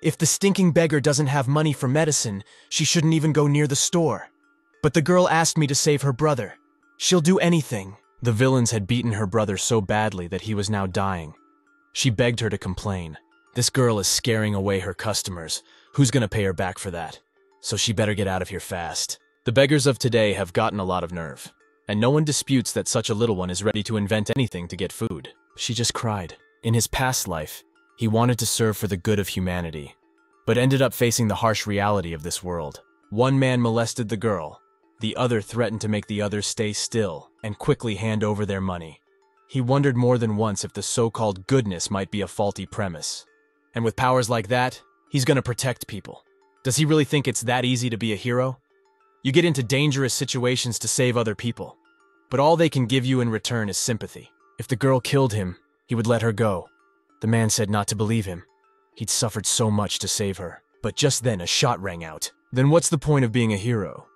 If the stinking beggar doesn't have money for medicine, she shouldn't even go near the store. But the girl asked me to save her brother. She'll do anything. The villains had beaten her brother so badly that he was now dying. She begged her to complain. This girl is scaring away her customers. Who's gonna pay her back for that? So she better get out of here fast. The beggars of today have gotten a lot of nerve, and no one disputes that such a little one is ready to invent anything to get food. She just cried. In his past life, he wanted to serve for the good of humanity, but ended up facing the harsh reality of this world. One man molested the girl. The other threatened to make the other stay still and quickly hand over their money. He wondered more than once if the so-called goodness might be a faulty premise. And with powers like that, he's gonna protect people. Does he really think it's that easy to be a hero? You get into dangerous situations to save other people, but all they can give you in return is sympathy. If the girl killed him, he would let her go. The man said not to believe him. He'd suffered so much to save her. But just then a shot rang out. Then what's the point of being a hero?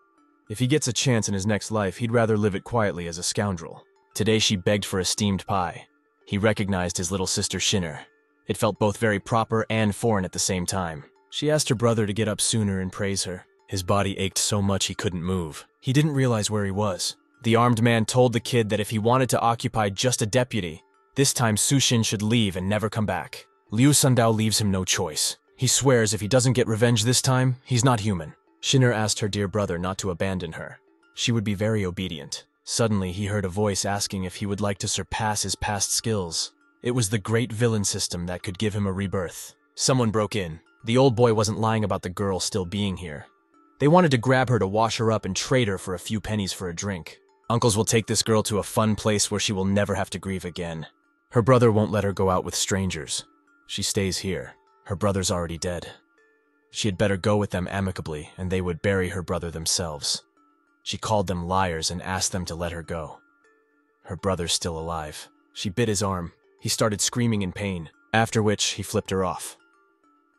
If he gets a chance in his next life, he'd rather live it quietly as a scoundrel. Today she begged for a steamed pie. He recognized his little sister Shinner. It felt both very proper and foreign at the same time. She asked her brother to get up sooner and praise her. His body ached so much he couldn't move. He didn't realize where he was. The armed man told the kid that if he wanted to occupy just a deputy, this time Sushin should leave and never come back. Liu Sundao leaves him no choice. He swears if he doesn't get revenge this time, he's not human. Shinner asked her dear brother not to abandon her. She would be very obedient. Suddenly, he heard a voice asking if he would like to surpass his past skills. It was the great villain system that could give him a rebirth. Someone broke in. The old boy wasn't lying about the girl still being here. They wanted to grab her to wash her up and trade her for a few pennies for a drink. Uncles will take this girl to a fun place where she will never have to grieve again. Her brother won't let her go out with strangers. She stays here. Her brother's already dead. She had better go with them amicably, and they would bury her brother themselves. She called them liars and asked them to let her go. Her brother's still alive. She bit his arm. He started screaming in pain, after which he flipped her off.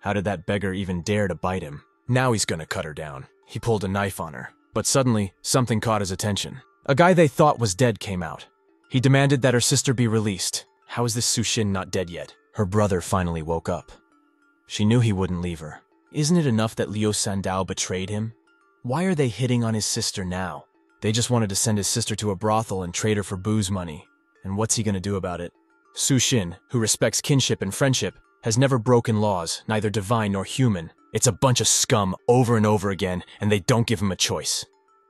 How did that beggar even dare to bite him? Now he's gonna cut her down. He pulled a knife on her. But suddenly, something caught his attention. A guy they thought was dead came out. He demanded that her sister be released. How is this Sushin not dead yet? Her brother finally woke up. She knew he wouldn't leave her. Isn't it enough that Liu Sandao betrayed him? Why are they hitting on his sister now? They just wanted to send his sister to a brothel and trade her for booze money. And what's he gonna do about it? Sushin, who respects kinship and friendship, has never broken laws, neither divine nor human. It's a bunch of scum over and over again, and they don't give him a choice.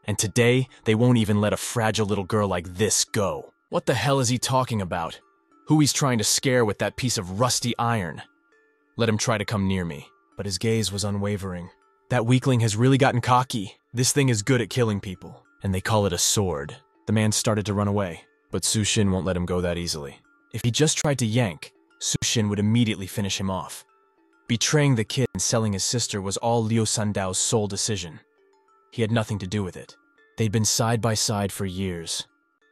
And today, they won't even let a fragile little girl like this go. What the hell is he talking about? Who he's trying to scare with that piece of rusty iron? Let him try to come near me. But his gaze was unwavering. That weakling has really gotten cocky. This thing is good at killing people, and they call it a sword. The man started to run away, but Sushin won't let him go that easily. If he just tried to yank, Sushin would immediately finish him off. Betraying the kid and selling his sister was all Liu Sandao's sole decision. He had nothing to do with it. They'd been side by side for years.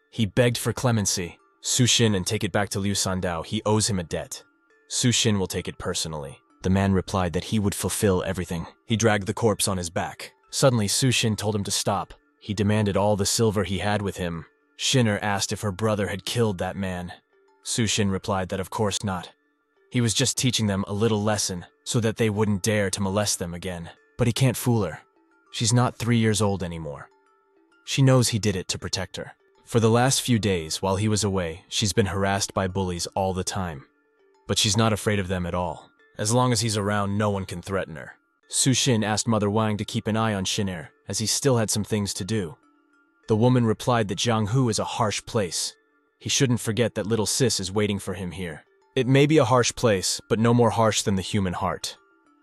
He begged for clemency. Sushin and take it back to Liu Sandao. He owes him a debt. Sushin will take it personally. The man replied that he would fulfill everything. He dragged the corpse on his back. Suddenly, Sushin told him to stop. He demanded all the silver he had with him. Shinner asked if her brother had killed that man. Sushin replied that of course not. He was just teaching them a little lesson so that they wouldn't dare to molest them again. But he can't fool her. She's not 3 years old anymore. She knows he did it to protect her. For the last few days, while he was away, she's been harassed by bullies all the time. But she's not afraid of them at all. As long as he's around, no one can threaten her. Sushin asked Mother Wang to keep an eye on Shinner, as he still had some things to do. The woman replied that Jianghu is a harsh place. He shouldn't forget that little sis is waiting for him here. It may be a harsh place, but no more harsh than the human heart.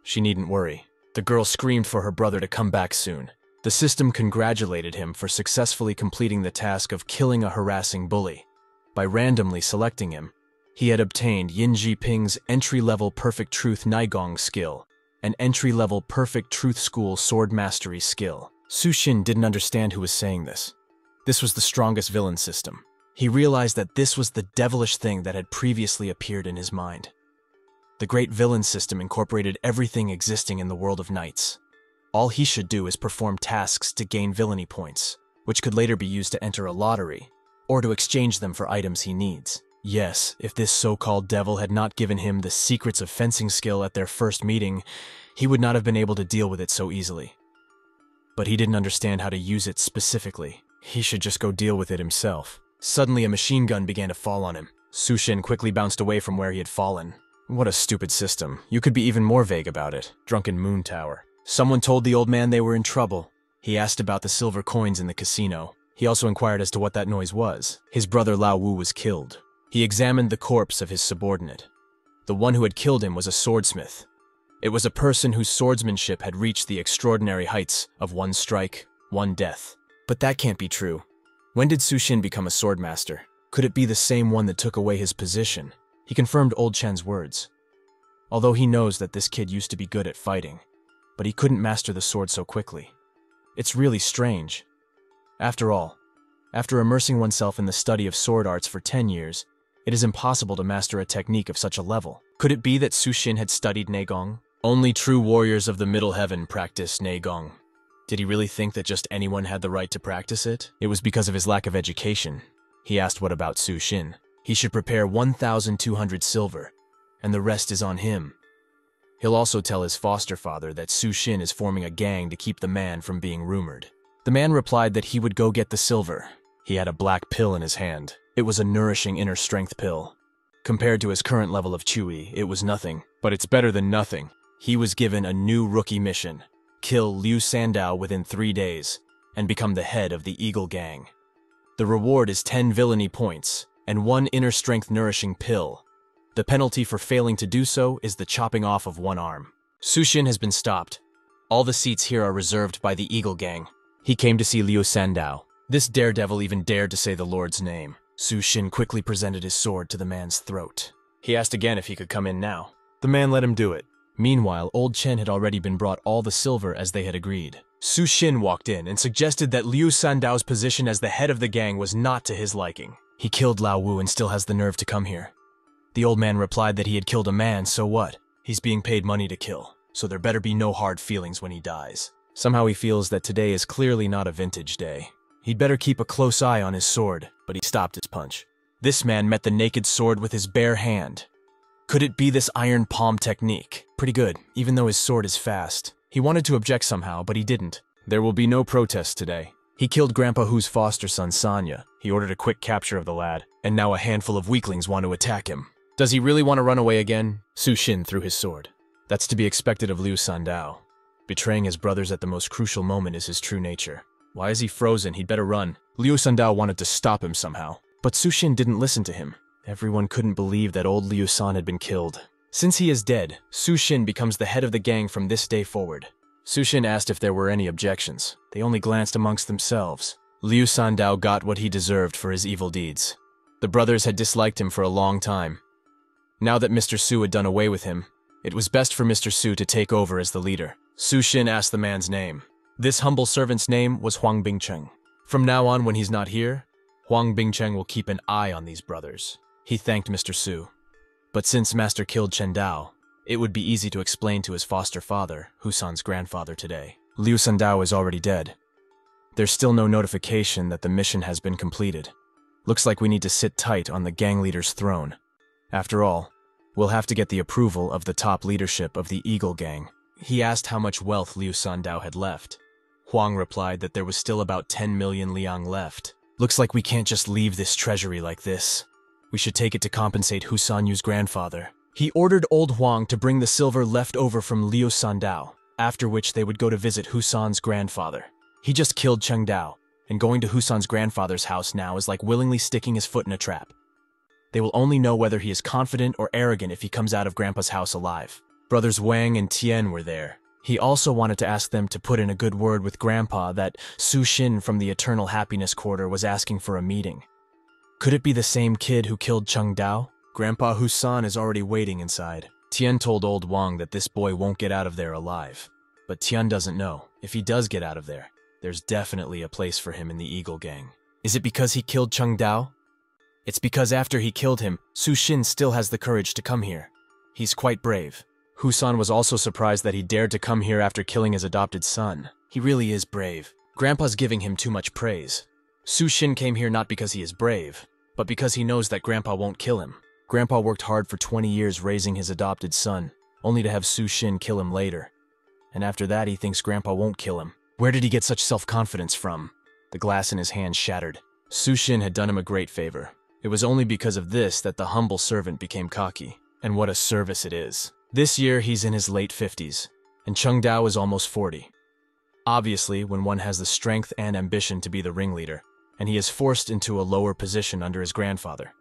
She needn't worry. The girl screamed for her brother to come back soon. The system congratulated him for successfully completing the task of killing a harassing bully. By randomly selecting him, he had obtained Yin Jiping's entry-level Perfect Truth Naigong skill, an entry-level Perfect Truth School Sword Mastery skill. Sushin didn't understand who was saying this. This was the strongest villain system. He realized that this was the devilish thing that had previously appeared in his mind. The great villain system incorporated everything existing in the world of knights. All he should do is perform tasks to gain villainy points, which could later be used to enter a lottery, or to exchange them for items he needs. Yes, if this so-called devil had not given him the secrets of fencing skill at their first meeting, he would not have been able to deal with it so easily. But he didn't understand how to use it specifically. He should just go deal with it himself. Suddenly, a machine gun began to fall on him. Sushin quickly bounced away from where he had fallen. What a stupid system. You could be even more vague about it. Drunken Moon Tower. Someone told the old man they were in trouble. He asked about the silver coins in the casino. He also inquired as to what that noise was. His brother Lao Wu was killed. He examined the corpse of his subordinate. The one who had killed him was a swordsmith. It was a person whose swordsmanship had reached the extraordinary heights of one strike, one death. But that can't be true. When did Sushin become a swordmaster? Could it be the same one that took away his position? He confirmed Old Chen's words. Although he knows that this kid used to be good at fighting, but he couldn't master the sword so quickly. It's really strange. After all, after immersing oneself in the study of sword arts for 10 years, it is impossible to master a technique of such a level. Could it be that Sushin had studied Neigong? Only true warriors of the Middle Heaven practice Neigong. Did he really think that just anyone had the right to practice it? It was because of his lack of education. He asked what about Sushin. He should prepare 1,200 silver, and the rest is on him. He'll also tell his foster father that Sushin is forming a gang to keep the man from being rumored. The man replied that he would go get the silver. He had a black pill in his hand. It was a nourishing inner strength pill. Compared to his current level of Chewy, it was nothing, but it's better than nothing. He was given a new rookie mission: kill Liu Sandao within 3 days, and become the head of the Eagle Gang. The reward is 10 villainy points, and 1 inner strength nourishing pill. The penalty for failing to do so is the chopping off of 1 arm. Sushin has been stopped. All the seats here are reserved by the Eagle Gang. He came to see Liu Sandao. This daredevil even dared to say the Lord's name. Sushin quickly presented his sword to the man's throat. He asked again if he could come in now. The man let him do it. Meanwhile, Old Chen had already been brought all the silver as they had agreed. Sushin walked in and suggested that Liu Sandao's position as the head of the gang was not to his liking. He killed Lao Wu and still has the nerve to come here. The old man replied that he had killed a man, so what? He's being paid money to kill, so there better be no hard feelings when he dies. Somehow he feels that today is clearly not a vintage day. He'd better keep a close eye on his sword, but he stopped his punch. This man met the naked sword with his bare hand. Could it be this iron palm technique? Pretty good, even though his sword is fast. He wanted to object somehow, but he didn't. There will be no protests today. He killed Grandpa Hu's foster son, Sanya. He ordered a quick capture of the lad, and now a handful of weaklings want to attack him. Does he really want to run away again? Sushin threw his sword. That's to be expected of Liu Sandao. Betraying his brothers at the most crucial moment is his true nature. Why is he frozen? He'd better run. Liu Sandao wanted to stop him somehow. But Sushin didn't listen to him. Everyone couldn't believe that old Liu San had been killed. Since he is dead, Sushin becomes the head of the gang from this day forward. Sushin asked if there were any objections. They only glanced amongst themselves. Liu Sandao got what he deserved for his evil deeds. The brothers had disliked him for a long time. Now that Mr. Su had done away with him, it was best for Mr. Su to take over as the leader. Sushin asked the man's name. This humble servant's name was Huang Bingcheng. From now on, when he's not here, Huang Bingcheng will keep an eye on these brothers. He thanked Mr. Su. But since Master killed Chen Dao, it would be easy to explain to his foster father, Husan's grandfather today. Liu Sandao is already dead. There's still no notification that the mission has been completed. Looks like we need to sit tight on the gang leader's throne. After all, we'll have to get the approval of the top leadership of the Eagle Gang. He asked how much wealth Liu Sandao had left. Huang replied that there was still about 10 million liang left. Looks like we can't just leave this treasury like this. We should take it to compensate Husan Yu's grandfather. He ordered old Huang to bring the silver left over from Liu Sandao, after which they would go to visit Husan's grandfather. He just killed Cheng Dao, and going to Husan's grandfather's house now is like willingly sticking his foot in a trap. They will only know whether he is confident or arrogant if he comes out of Grandpa's house alive. Brothers Wang and Tian were there. He also wanted to ask them to put in a good word with Grandpa that Sushin from the Eternal Happiness Quarter was asking for a meeting. Could it be the same kid who killed Cheng Dao? Grandpa Husan is already waiting inside. Tian told old Wang that this boy won't get out of there alive. But Tian doesn't know. If he does get out of there, there's definitely a place for him in the Eagle Gang. Is it because he killed Cheng Dao? It's because after he killed him, Sushin still has the courage to come here. He's quite brave. Husan was also surprised that he dared to come here after killing his adopted son. He really is brave. Grandpa's giving him too much praise. Sushin came here not because he is brave, but because he knows that Grandpa won't kill him. Grandpa worked hard for 20 years raising his adopted son, only to have Su-shin kill him later. And after that, he thinks Grandpa won't kill him. Where did he get such self-confidence from? The glass in his hand shattered. Su-shin had done him a great favor. It was only because of this that the humble servant became cocky. And what a service it is. This year, he's in his late 50s, and Chengdao is almost 40. Obviously, when one has the strength and ambition to be the ringleader, and he is forced into a lower position under his grandfather.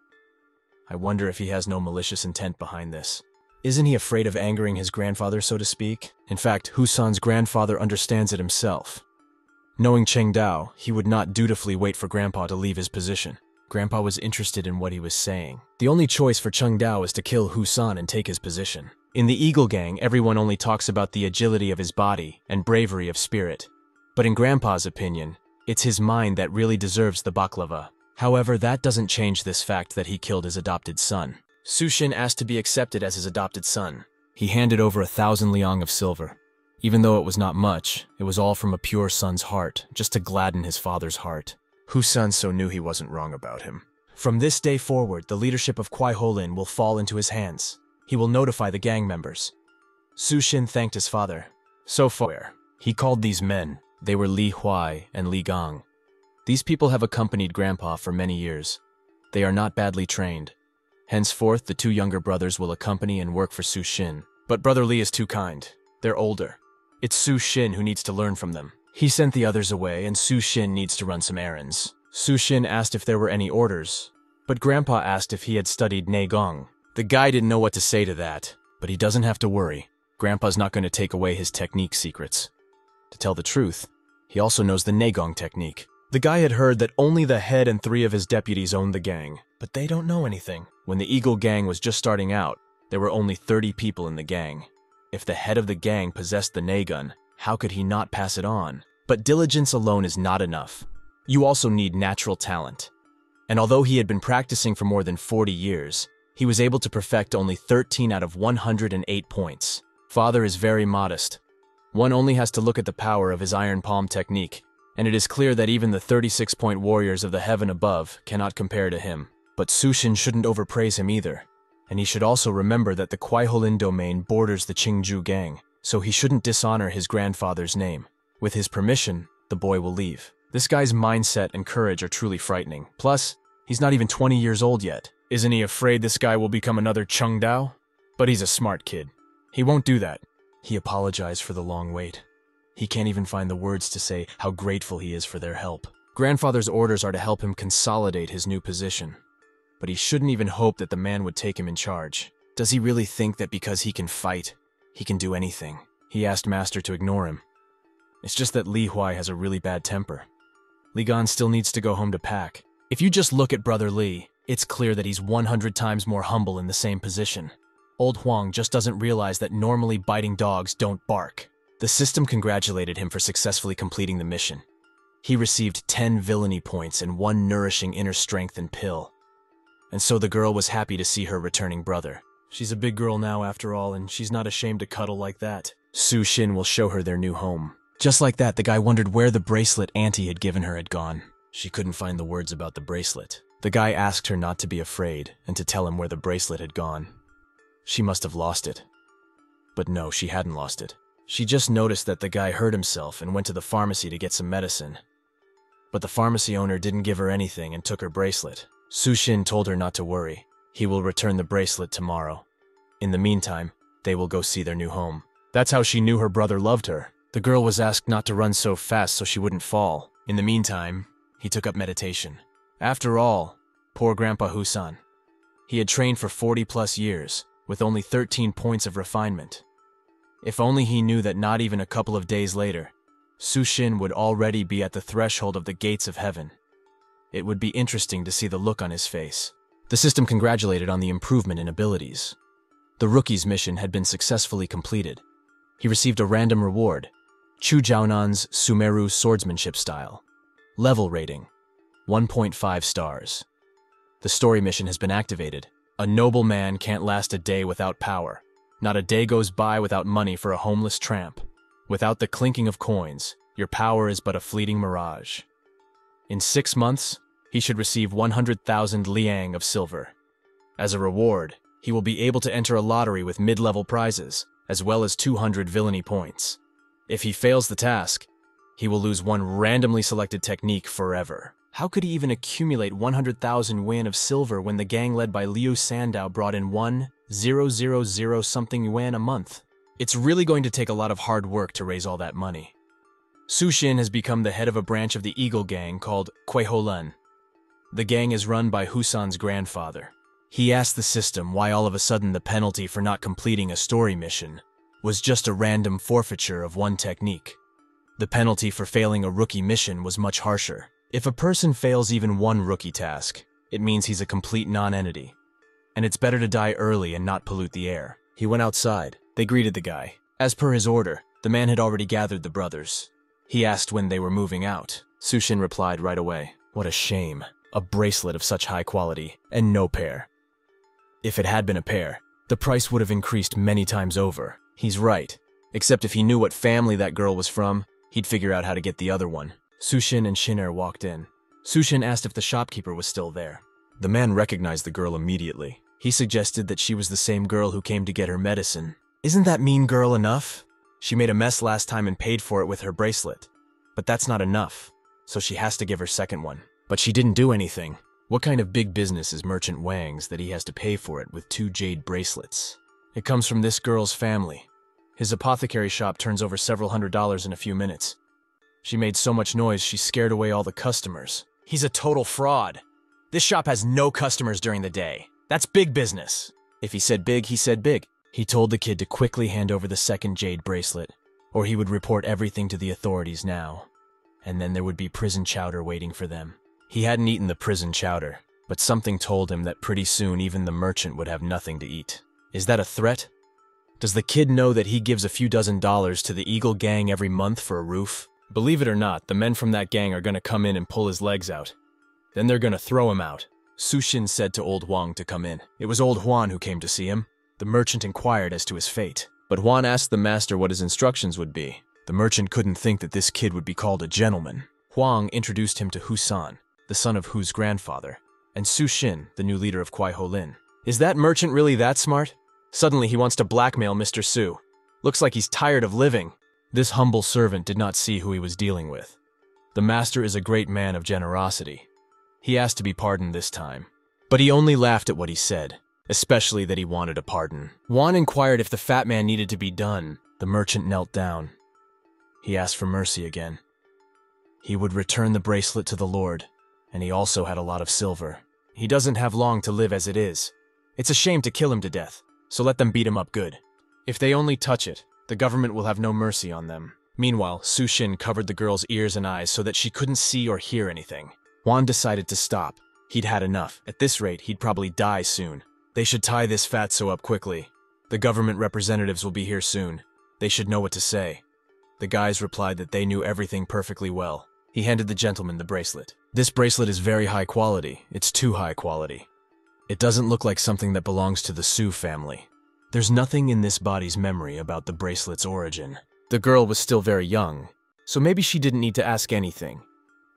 I wonder if he has no malicious intent behind this. Isn't he afraid of angering his grandfather, so to speak? In fact, Husan's grandfather understands it himself. Knowing Chengdao, he would not dutifully wait for Grandpa to leave his position. Grandpa was interested in what he was saying. The only choice for Chengdao is to kill Husan and take his position. In the Eagle Gang, everyone only talks about the agility of his body and bravery of spirit. But in Grandpa's opinion, it's his mind that really deserves the baklava. However, that doesn't change this fact that he killed his adopted son. Su-shin asked to be accepted as his adopted son. He handed over 1,000 liang of silver. Even though it was not much, it was all from a pure son's heart, just to gladden his father's heart. Husan so knew he wasn't wrong about him. From this day forward, the leadership of Kwai Holin will fall into his hands. He will notify the gang members. Su-shin thanked his father. So far, he called these men. They were Li Huai and Li Gang. These people have accompanied Grandpa for many years. They are not badly trained. Henceforth, the two younger brothers will accompany and work for Su-shin. But Brother Li is too kind. They're older. It's Su-shin who needs to learn from them. He sent the others away, and Su-shin needs to run some errands. Su-shin asked if there were any orders, but Grandpa asked if he had studied Neigong. The guy didn't know what to say to that, but he doesn't have to worry. Grandpa's not going to take away his technique secrets. To tell the truth, he also knows the Neigong technique. The guy had heard that only the head and 3 of his deputies owned the gang, but they don't know anything. When the Eagle Gang was just starting out, there were only 30 people in the gang. If the head of the gang possessed the Neigun, how could he not pass it on? But diligence alone is not enough. You also need natural talent. And although he had been practicing for more than 40 years, he was able to perfect only 13 out of 108 points. Father is very modest. One only has to look at the power of his iron palm technique, and it is clear that even the 36-point warriors of the heaven above cannot compare to him. But Su-shin shouldn't overpraise him either. And he should also remember that the Kwai Holin domain borders the Qingju gang, so he shouldn't dishonor his grandfather's name. With his permission, the boy will leave. This guy's mindset and courage are truly frightening. Plus, he's not even 20 years old yet. Isn't he afraid this guy will become another Chengdao? But he's a smart kid. He won't do that. He apologized for the long wait. He can't even find the words to say how grateful he is for their help. Grandfather's orders are to help him consolidate his new position. But he shouldn't even hope that the man would take him in charge. Does he really think that because he can fight, he can do anything? He asked Master to ignore him. It's just that Li Huai has a really bad temper. Li Gan still needs to go home to pack. If you just look at Brother Li, it's clear that he's 100 times more humble in the same position. Old Huang just doesn't realize that normally biting dogs don't bark. The system congratulated him for successfully completing the mission. He received 10 villainy points and 1 nourishing inner strength and pill. And so the girl was happy to see her returning brother. She's a big girl now after all, and she's not ashamed to cuddle like that. Su-shin will show her their new home. Just like that, the guy wondered where the bracelet Auntie had given her had gone. She couldn't find the words about the bracelet. The guy asked her not to be afraid and to tell him where the bracelet had gone. She must have lost it. But no, she hadn't lost it. She just noticed that the guy hurt himself and went to the pharmacy to get some medicine. But the pharmacy owner didn't give her anything and took her bracelet. Su-shin told her not to worry. He will return the bracelet tomorrow. In the meantime, they will go see their new home. That's how she knew her brother loved her. The girl was asked not to run so fast so she wouldn't fall. In the meantime, he took up meditation. After all, poor Grandpa Husan. He had trained for 40+ years, with only 13 points of refinement. If only he knew that not even a couple of days later, Su-shin would already be at the threshold of the gates of heaven. It would be interesting to see the look on his face. The system congratulated on the improvement in abilities. The rookie's mission had been successfully completed. He received a random reward, Chu Jiaonan's Sumeru swordsmanship style. Level rating, 1.5 stars. The story mission has been activated. A noble man can't last a day without power. Not a day goes by without money for a homeless tramp. Without the clinking of coins, your power is but a fleeting mirage. In 6 months, he should receive 100,000 liang of silver. As a reward, he will be able to enter a lottery with mid-level prizes, as well as 200 villainy points. If he fails the task, he will lose one randomly selected technique forever. How could he even accumulate 100,000 yuan of silver when the gang led by Liu Sandow brought in 1,000 something yuan a month? It's really going to take a lot of hard work to raise all that money. Su Xin has become the head of a branch of the Eagle Gang called Kuiholen. The gang is run by Husan's grandfather. He asked the system why all of a sudden the penalty for not completing a story mission was just a random forfeiture of one technique. The penalty for failing a rookie mission was much harsher. If a person fails even one rookie task, it means he's a complete non-entity. And it's better to die early and not pollute the air. He went outside. They greeted the guy. As per his order, the man had already gathered the brothers. He asked when they were moving out. Su Xin replied right away. What a shame. A bracelet of such high quality, and no pair. If it had been a pair, the price would have increased many times over. He's right. Except if he knew what family that girl was from, he'd figure out how to get the other one. Su Xin and Shiner walked in. Su Xin asked if the shopkeeper was still there. The man recognized the girl immediately. He suggested that she was the same girl who came to get her medicine. Isn't that mean girl enough? She made a mess last time and paid for it with her bracelet. But that's not enough, so she has to give her second one. But she didn't do anything. What kind of big business is Merchant Wang's that he has to pay for it with 2 jade bracelets? It comes from this girl's family. His apothecary shop turns over several $100s in a few minutes. She made so much noise she scared away all the customers. He's a total fraud. This shop has no customers during the day. That's big business. If he said big, he said big. He told the kid to quickly hand over the second jade bracelet, or he would report everything to the authorities now. And then there would be prison chowder waiting for them. He hadn't eaten the prison chowder, but something told him that pretty soon even the merchant would have nothing to eat. Is that a threat? Does the kid know that he gives a few $dozen to the Eagle Gang every month for a roof? Believe it or not, the men from that gang are gonna come in and pull his legs out. Then they're gonna throw him out. Su Xin said to Old Huang to come in. It was Old Huan who came to see him. The merchant inquired as to his fate, but Huan asked the master what his instructions would be. The merchant couldn't think that this kid would be called a gentleman. Huang introduced him to Husan, the son of Hu's grandfather, and Su Xin, the new leader of Kuiholen. Is that merchant really that smart? Suddenly he wants to blackmail Mr. Su. Looks like he's tired of living. This humble servant did not see who he was dealing with. The master is a great man of generosity. He asked to be pardoned this time, but he only laughed at what he said, especially that he wanted a pardon. Juan inquired if the fat man needed to be done. The merchant knelt down. He asked for mercy again. He would return the bracelet to the Lord, and he also had a lot of silver. He doesn't have long to live as it is. It's a shame to kill him to death, so let them beat him up good. If they only touch it, the government will have no mercy on them. Meanwhile, Su Xin covered the girl's ears and eyes so that she couldn't see or hear anything. Juan decided to stop. He'd had enough. At this rate, he'd probably die soon. They should tie this fatso up quickly. The government representatives will be here soon. They should know what to say. The guys replied that they knew everything perfectly well. He handed the gentleman the bracelet. This bracelet is very high quality. It's too high quality. It doesn't look like something that belongs to the Su family. There's nothing in this body's memory about the bracelet's origin. The girl was still very young, so maybe she didn't need to ask anything.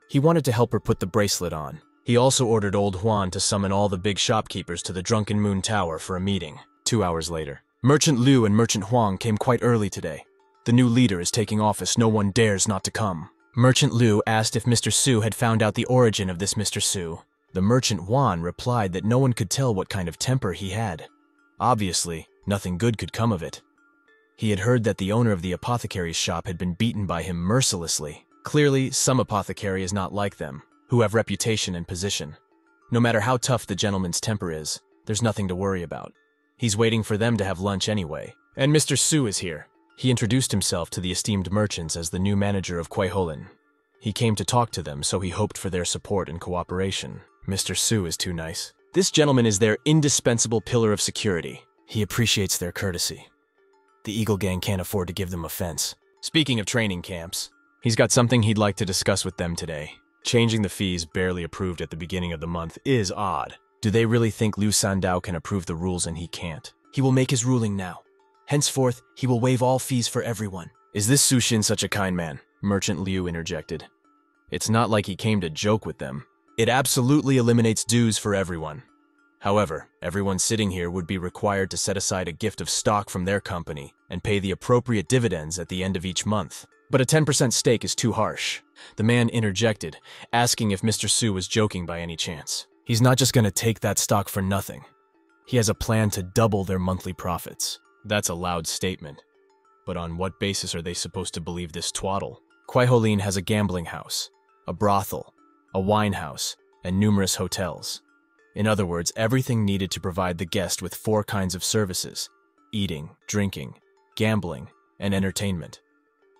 He wanted to help her put the bracelet on. He also ordered Old Huan to summon all the big shopkeepers to the Drunken Moon Tower for a meeting. 2 hours later, Merchant Liu and Merchant Huang came quite early today. The new leader is taking office. No one dares not to come. Merchant Liu asked if Mr. Su had found out the origin of this Mr. Su. The Merchant Huan replied that no one could tell what kind of temper he had. Obviously, nothing good could come of it. He had heard that the owner of the apothecary's shop had been beaten by him mercilessly. Clearly, some apothecary is not like them, who have reputation and position. No matter how tough the gentleman's temper is, there's nothing to worry about. He's waiting for them to have lunch anyway. And Mr. Su is here. He introduced himself to the esteemed merchants as the new manager of Kuiholen. He came to talk to them, so he hoped for their support and cooperation. Mr. Su is too nice. This gentleman is their indispensable pillar of security. He appreciates their courtesy. The Eagle Gang can't afford to give them offense. Speaking of training camps, he's got something he'd like to discuss with them today. Changing the fees barely approved at the beginning of the month is odd. Do they really think Liu Sandow can approve the rules and he can't? He will make his ruling now. Henceforth, he will waive all fees for everyone. Is this Su Xin such a kind man? Merchant Liu interjected. It's not like he came to joke with them. It absolutely eliminates dues for everyone. However, everyone sitting here would be required to set aside a gift of stock from their company and pay the appropriate dividends at the end of each month. But a 10% stake is too harsh. The man interjected, asking if Mr. Su was joking by any chance. He's not just going to take that stock for nothing. He has a plan to double their monthly profits. That's a loud statement. But on what basis are they supposed to believe this twaddle? Kwaiholin has a gambling house, a brothel, a wine house, and numerous hotels. In other words, everything needed to provide the guest with 4 kinds of services: eating, drinking, gambling, and entertainment.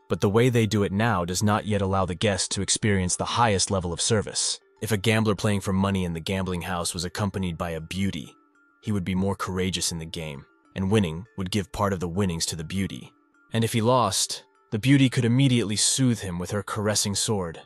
But the way they do it now does not yet allow the guest to experience the highest level of service. If a gambler playing for money in the gambling house was accompanied by a beauty, he would be more courageous in the game, and winning would give part of the winnings to the beauty. And if he lost, the beauty could immediately soothe him with her caressing sword.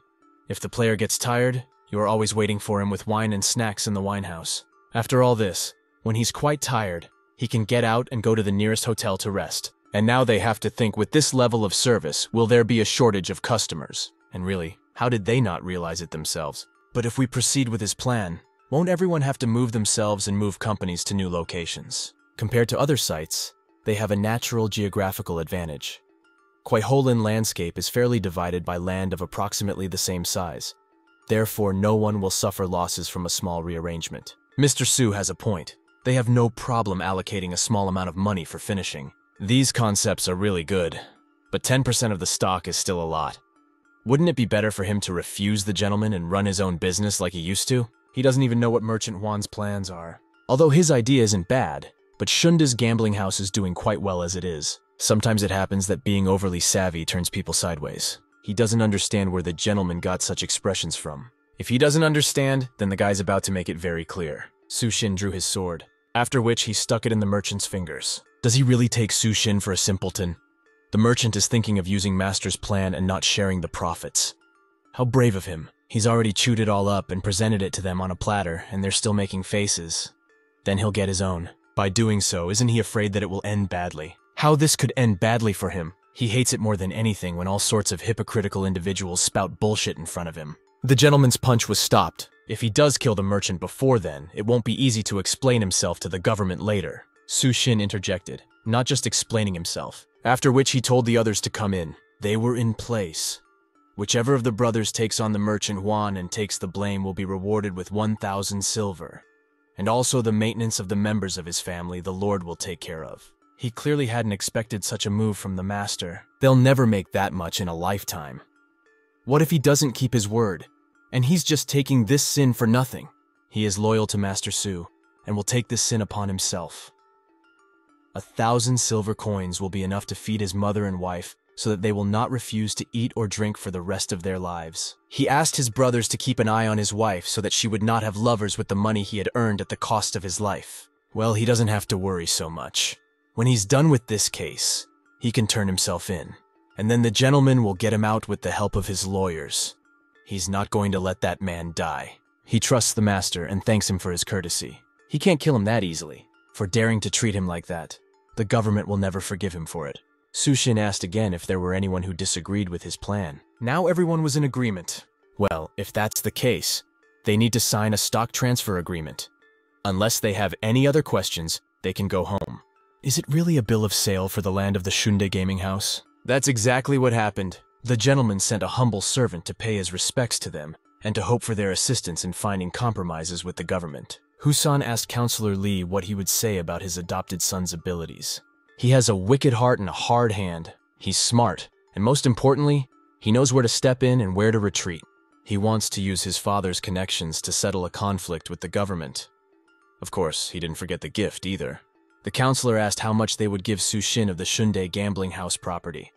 If the player gets tired, you are always waiting for him with wine and snacks in the wine house. After all this, when he's quite tired, he can get out and go to the nearest hotel to rest. And now they have to think, with this level of service, will there be a shortage of customers? And really, how did they not realize it themselves? But if we proceed with his plan, won't everyone have to move themselves and move companies to new locations? Compared to other sites, they have a natural geographical advantage. Kwaiholin landscape is fairly divided by land of approximately the same size. Therefore, no one will suffer losses from a small rearrangement. Mr. Su has a point. They have no problem allocating a small amount of money for finishing. These concepts are really good, but 10% of the stock is still a lot. Wouldn't it be better for him to refuse the gentleman and run his own business like he used to? He doesn't even know what Merchant Juan's plans are. Although his idea isn't bad, but Shunda's gambling house is doing quite well as it is. Sometimes it happens that being overly savvy turns people sideways. He doesn't understand where the gentleman got such expressions from. If he doesn't understand, then the guy's about to make it very clear. Sushin drew his sword, after which he stuck it in the merchant's fingers. Does he really take Sushin for a simpleton? The merchant is thinking of using Master's plan and not sharing the profits. How brave of him. He's already chewed it all up and presented it to them on a platter, and they're still making faces. Then he'll get his own. By doing so, isn't he afraid that it will end badly? How this could end badly for him? He hates it more than anything when all sorts of hypocritical individuals spout bullshit in front of him. The gentleman's punch was stopped. If he does kill the merchant before then, it won't be easy to explain himself to the government later. Sushin interjected, not just explaining himself. After which he told the others to come in. They were in place. Whichever of the brothers takes on the Merchant Juan and takes the blame will be rewarded with 1,000 silver. And also the maintenance of the members of his family the Lord will take care of. He clearly hadn't expected such a move from the master. They'll never make that much in a lifetime. What if he doesn't keep his word? And he's just taking this sin for nothing. He is loyal to Master Su, and will take this sin upon himself. 1,000 silver coins will be enough to feed his mother and wife, so that they will not refuse to eat or drink for the rest of their lives. He asked his brothers to keep an eye on his wife so that she would not have lovers with the money he had earned at the cost of his life. Well, he doesn't have to worry so much. When he's done with this case, he can turn himself in, and then the gentleman will get him out with the help of his lawyers. He's not going to let that man die. He trusts the master and thanks him for his courtesy. He can't kill him that easily. For daring to treat him like that, the government will never forgive him for it. Sushin asked again if there were anyone who disagreed with his plan. Now everyone was in agreement. Well, if that's the case, they need to sign a stock transfer agreement. Unless they have any other questions, they can go home. Is it really a bill of sale for the land of the Shunde Gaming House? That's exactly what happened. The gentleman sent a humble servant to pay his respects to them and to hope for their assistance in finding compromises with the government. Husan asked Counselor Lee what he would say about his adopted son's abilities. He has a wicked heart and a hard hand. He's smart, and most importantly, he knows where to step in and where to retreat. He wants to use his father's connections to settle a conflict with the government. Of course, he didn't forget the gift either. The counselor asked how much they would give Sushin of the Shunde gambling house property.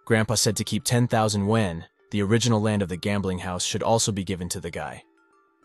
Grandpa said to keep 10,000 wen, the original land of the gambling house, should also be given to the guy.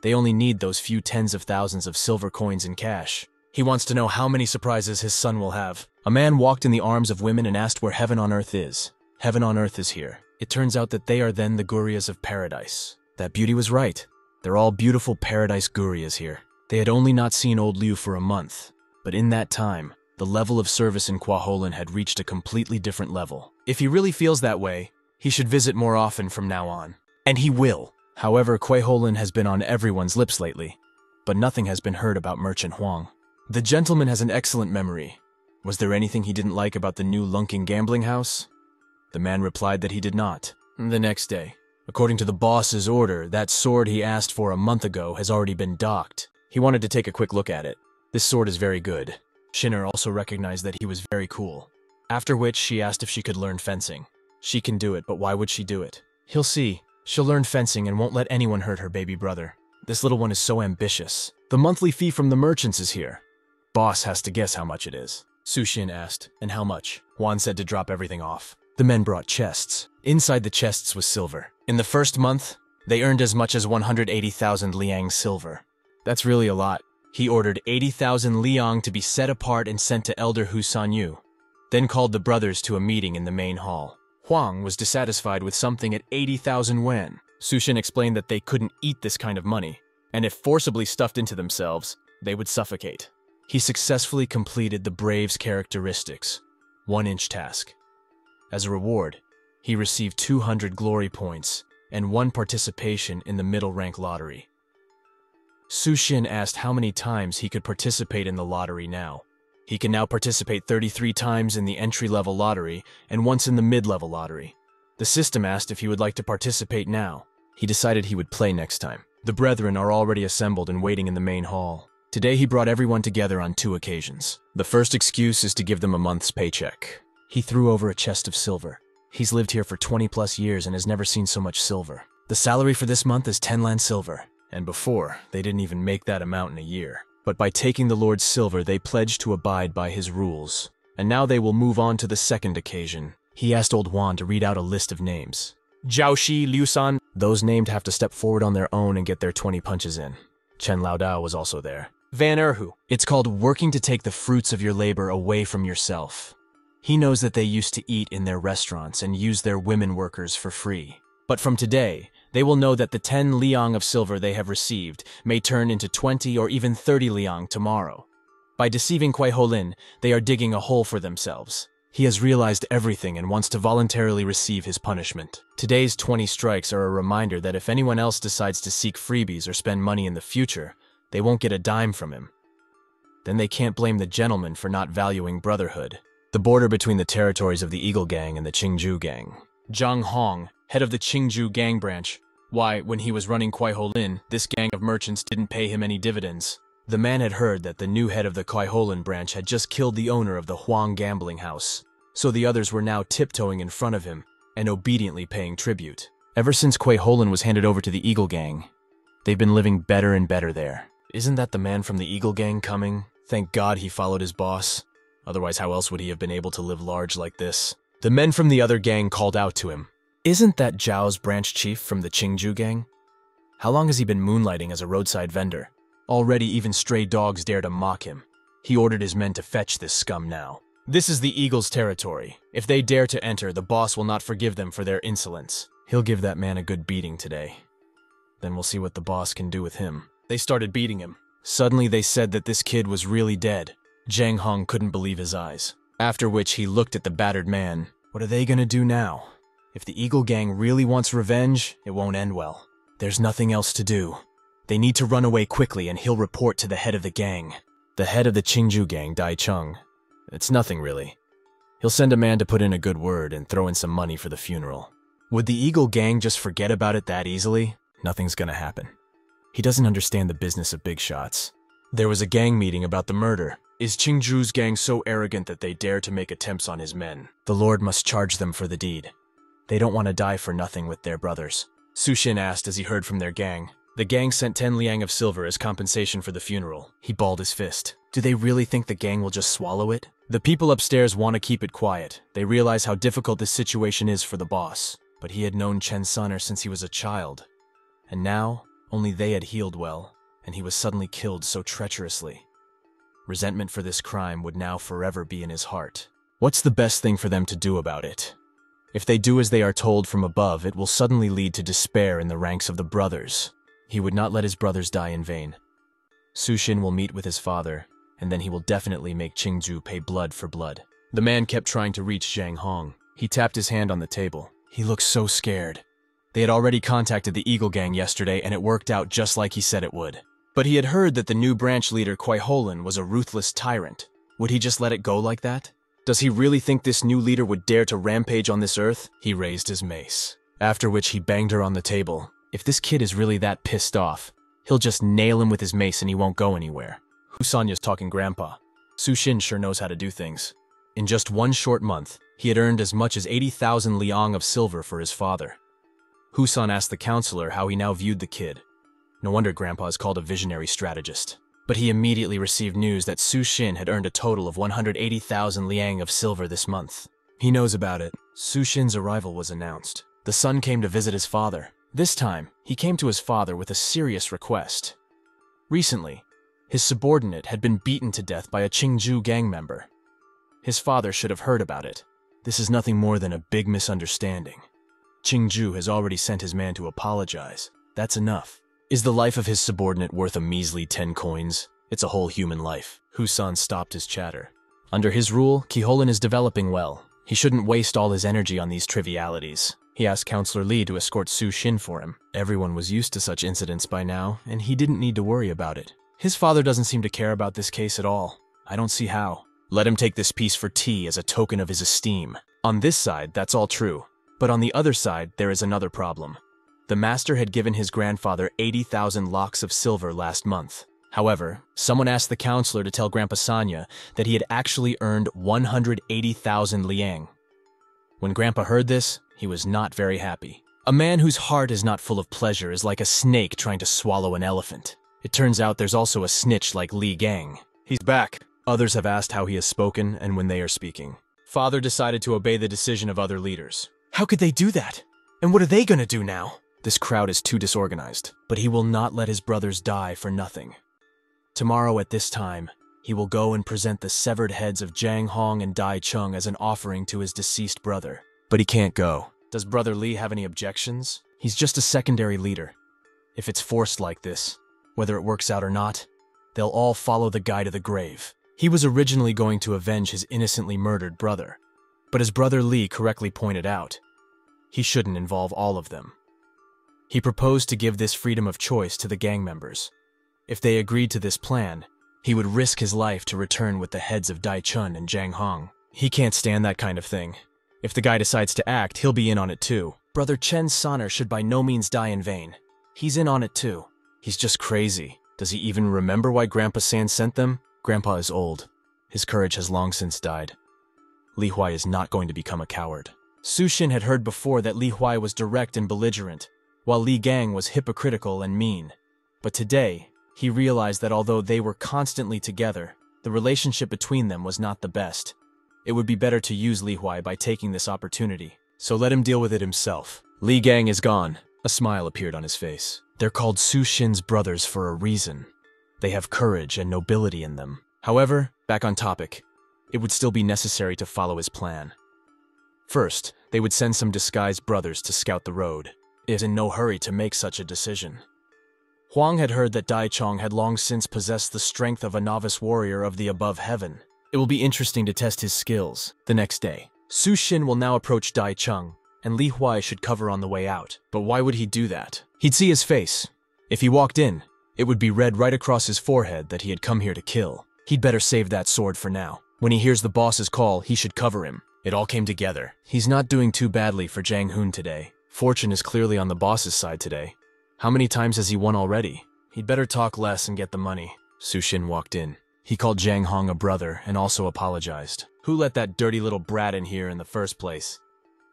They only need those few tens of thousands of silver coins in cash. He wants to know how many surprises his son will have. A man walked in the arms of women and asked where heaven on earth is. Heaven on earth is here. It turns out that they are then the Gurias of paradise. That beauty was right. They're all beautiful paradise Gurias here. They had only not seen old Liu for a month, but in that time, the level of service in Kwaiholin had reached a completely different level. If he really feels that way, he should visit more often from now on. And he will. However, Kuei Holin has been on everyone's lips lately, but nothing has been heard about Merchant Huang. The gentleman has an excellent memory. Was there anything he didn't like about the new lunking gambling house? The man replied that he did not. The next day, according to the boss's order, that sword he asked for a month ago has already been docked. He wanted to take a quick look at it. This sword is very good. Shinner also recognized that he was very cool. After which, she asked if she could learn fencing. She can do it, but why would she do it? He'll see. She'll learn fencing and won't let anyone hurt her baby brother. This little one is so ambitious. The monthly fee from the merchants is here. Boss has to guess how much it is. Su Xin asked, and how much? Juan said to drop everything off. The men brought chests. Inside the chests was silver. In the first month, they earned as much as 180,000 liang silver. That's really a lot. He ordered 80,000 liang to be set apart and sent to Elder Hu Sanyu, then called the brothers to a meeting in the main hall. Huang was dissatisfied with something at 80,000 yuan. Su Xin explained that they couldn't eat this kind of money, and if forcibly stuffed into themselves, they would suffocate. He successfully completed the Brave's characteristics, 1-inch task. As a reward, he received 200 glory points and 1 participation in the middle rank lottery. Su Xin asked how many times he could participate in the lottery now. He can now participate 33 times in the entry-level lottery and once in the mid-level lottery. The system asked if he would like to participate now. He decided he would play next time. The brethren are already assembled and waiting in the main hall. Today he brought everyone together on 2 occasions. The first excuse is to give them a month's paycheck. He threw over a chest of silver. He's lived here for 20+ years and has never seen so much silver. The salary for this month is 10 land silver, and before, they didn't even make that amount in a year. But by taking the Lord's silver, they pledged to abide by his rules. And now they will move on to the second occasion. He asked Old Juan to read out a list of names. Jiaoxi, Liu San, those named have to step forward on their own and get their 20 punches in. Chen Laodao was also there. Van Erhu. It's called working to take the fruits of your labor away from yourself. He knows that they used to eat in their restaurants and use their women workers for free. But from today, they will know that the 10 liang of silver they have received may turn into 20 or even 30 liang tomorrow. By deceiving Kuei Holin, they are digging a hole for themselves. He has realized everything and wants to voluntarily receive his punishment. Today's 20 strikes are a reminder that if anyone else decides to seek freebies or spend money in the future, they won't get a dime from him. Then they can't blame the gentleman for not valuing brotherhood. The border between the territories of the Eagle Gang and the Qingju Gang. Zhang Hong, head of the Qingju Gang branch. Why, when he was running Kuei Holin, this gang of merchants didn't pay him any dividends. The man had heard that the new head of the Kuei Holin branch had just killed the owner of the Huang gambling house. So the others were now tiptoeing in front of him and obediently paying tribute. Ever since Kuei Holin was handed over to the Eagle Gang, they've been living better and better there. Isn't that the man from the Eagle Gang coming? Thank God he followed his boss. Otherwise, how else would he have been able to live large like this? The men from the other gang called out to him. Isn't that Zhao's branch chief from the Qingju Gang? How long has he been moonlighting as a roadside vendor? Already even stray dogs dare to mock him. He ordered his men to fetch this scum now. This is the Eagle's territory. If they dare to enter, the boss will not forgive them for their insolence. He'll give that man a good beating today. Then we'll see what the boss can do with him. They started beating him. Suddenly they said that this kid was really dead. Zhang Hong couldn't believe his eyes. After which he looked at the battered man. What are they gonna do now? If the Eagle Gang really wants revenge, it won't end well. There's nothing else to do. They need to run away quickly and he'll report to the head of the gang. The head of the Qingju Gang, Dai Chung. It's nothing really. He'll send a man to put in a good word and throw in some money for the funeral. Would the Eagle Gang just forget about it that easily? Nothing's gonna happen. He doesn't understand the business of big shots. There was a gang meeting about the murder. Is Qingju's gang so arrogant that they dare to make attempts on his men? The Lord must charge them for the deed. They don't want to die for nothing with their brothers. Su Xin asked as he heard from their gang. The gang sent 10 liang of silver as compensation for the funeral. He balled his fist. Do they really think the gang will just swallow it? The people upstairs want to keep it quiet. They realize how difficult this situation is for the boss. But he had known Chen Sunner since he was a child. And now, only they had healed well, and he was suddenly killed so treacherously. Resentment for this crime would now forever be in his heart. What's the best thing for them to do about it? If they do as they are told from above, it will suddenly lead to despair in the ranks of the brothers. He would not let his brothers die in vain. Su Xin will meet with his father, and then he will definitely make Qingju pay blood for blood. The man kept trying to reach Zhang Hong. He tapped his hand on the table. He looked so scared. They had already contacted the Eagle Gang yesterday and it worked out just like he said it would. But he had heard that the new branch leader, Kwaiholen, was a ruthless tyrant. Would he just let it go like that? Does he really think this new leader would dare to rampage on this earth? He raised his mace. After which he banged her on the table. If this kid is really that pissed off, he'll just nail him with his mace and he won't go anywhere. Husanya's talking grandpa. Sushin sure knows how to do things. In just one short month, he had earned as much as 80,000 liang of silver for his father. Husan asked the counselor how he now viewed the kid. No wonder grandpa is called a visionary strategist. But he immediately received news that Sushin had earned a total of 180,000 liang of silver this month. He knows about it. Sushin's arrival was announced. The son came to visit his father. This time, he came to his father with a serious request. Recently, his subordinate had been beaten to death by a Qingju gang member. His father should have heard about it. This is nothing more than a big misunderstanding. Qingju has already sent his man to apologize. That's enough. Is the life of his subordinate worth a measly 10 coins? It's a whole human life. Husan stopped his chatter. Under his rule, Kwaiholen is developing well. He shouldn't waste all his energy on these trivialities. He asked Counselor Lee to escort Sushin for him. Everyone was used to such incidents by now, and he didn't need to worry about it. His father doesn't seem to care about this case at all. I don't see how. Let him take this piece for tea as a token of his esteem. On this side, that's all true. But on the other side, there is another problem. The master had given his grandfather 80,000 lakhs of silver last month. However, someone asked the counselor to tell Grandpa Sanya that he had actually earned 180,000 liang. When Grandpa heard this, he was not very happy. A man whose heart is not full of pleasure is like a snake trying to swallow an elephant. It turns out there's also a snitch like Li Gang. He's back. Others have asked how he has spoken and when they are speaking. Father decided to obey the decision of other leaders. How could they do that? And what are they gonna do now? This crowd is too disorganized, but he will not let his brothers die for nothing. Tomorrow at this time, he will go and present the severed heads of Jang Hong and Dai Chung as an offering to his deceased brother. But he can't go. Does Brother Lee have any objections? He's just a secondary leader. If it's forced like this, whether it works out or not, they'll all follow the guy to the grave. He was originally going to avenge his innocently murdered brother. But as Brother Lee correctly pointed out, he shouldn't involve all of them. He proposed to give this freedom of choice to the gang members. If they agreed to this plan, he would risk his life to return with the heads of Dai Chun and Jang Hong. He can't stand that kind of thing. If the guy decides to act, he'll be in on it too. Brother Chen's honor should by no means die in vain. He's in on it too. He's just crazy. Does he even remember why Grandpa San sent them? Grandpa is old. His courage has long since died. Li Huai is not going to become a coward. Sushin had heard before that Li Huai was direct and belligerent, while Li Gang was hypocritical and mean. But today, he realized that although they were constantly together, the relationship between them was not the best. It would be better to use Li Huai by taking this opportunity, so let him deal with it himself. Li Gang is gone. A smile appeared on his face. They're called Sushin's brothers for a reason. They have courage and nobility in them. However, back on topic, it would still be necessary to follow his plan. First, they would send some disguised brothers to scout the road. It is in no hurry to make such a decision. Huang had heard that Dai Chong had long since possessed the strength of a novice warrior of the above heaven. It will be interesting to test his skills. The next day, Sushin will now approach Dai Chung, and Li Huai should cover on the way out. But why would he do that? He'd see his face. If he walked in, it would be read right across his forehead that he had come here to kill. He'd better save that sword for now. When he hears the boss's call, he should cover him. It all came together. He's not doing too badly for Jang Hoon today. Fortune is clearly on the boss's side today. How many times has he won already? He'd better talk less and get the money. Sushin walked in. He called Jang Hong a brother and also apologized. Who let that dirty little brat in here in the first place?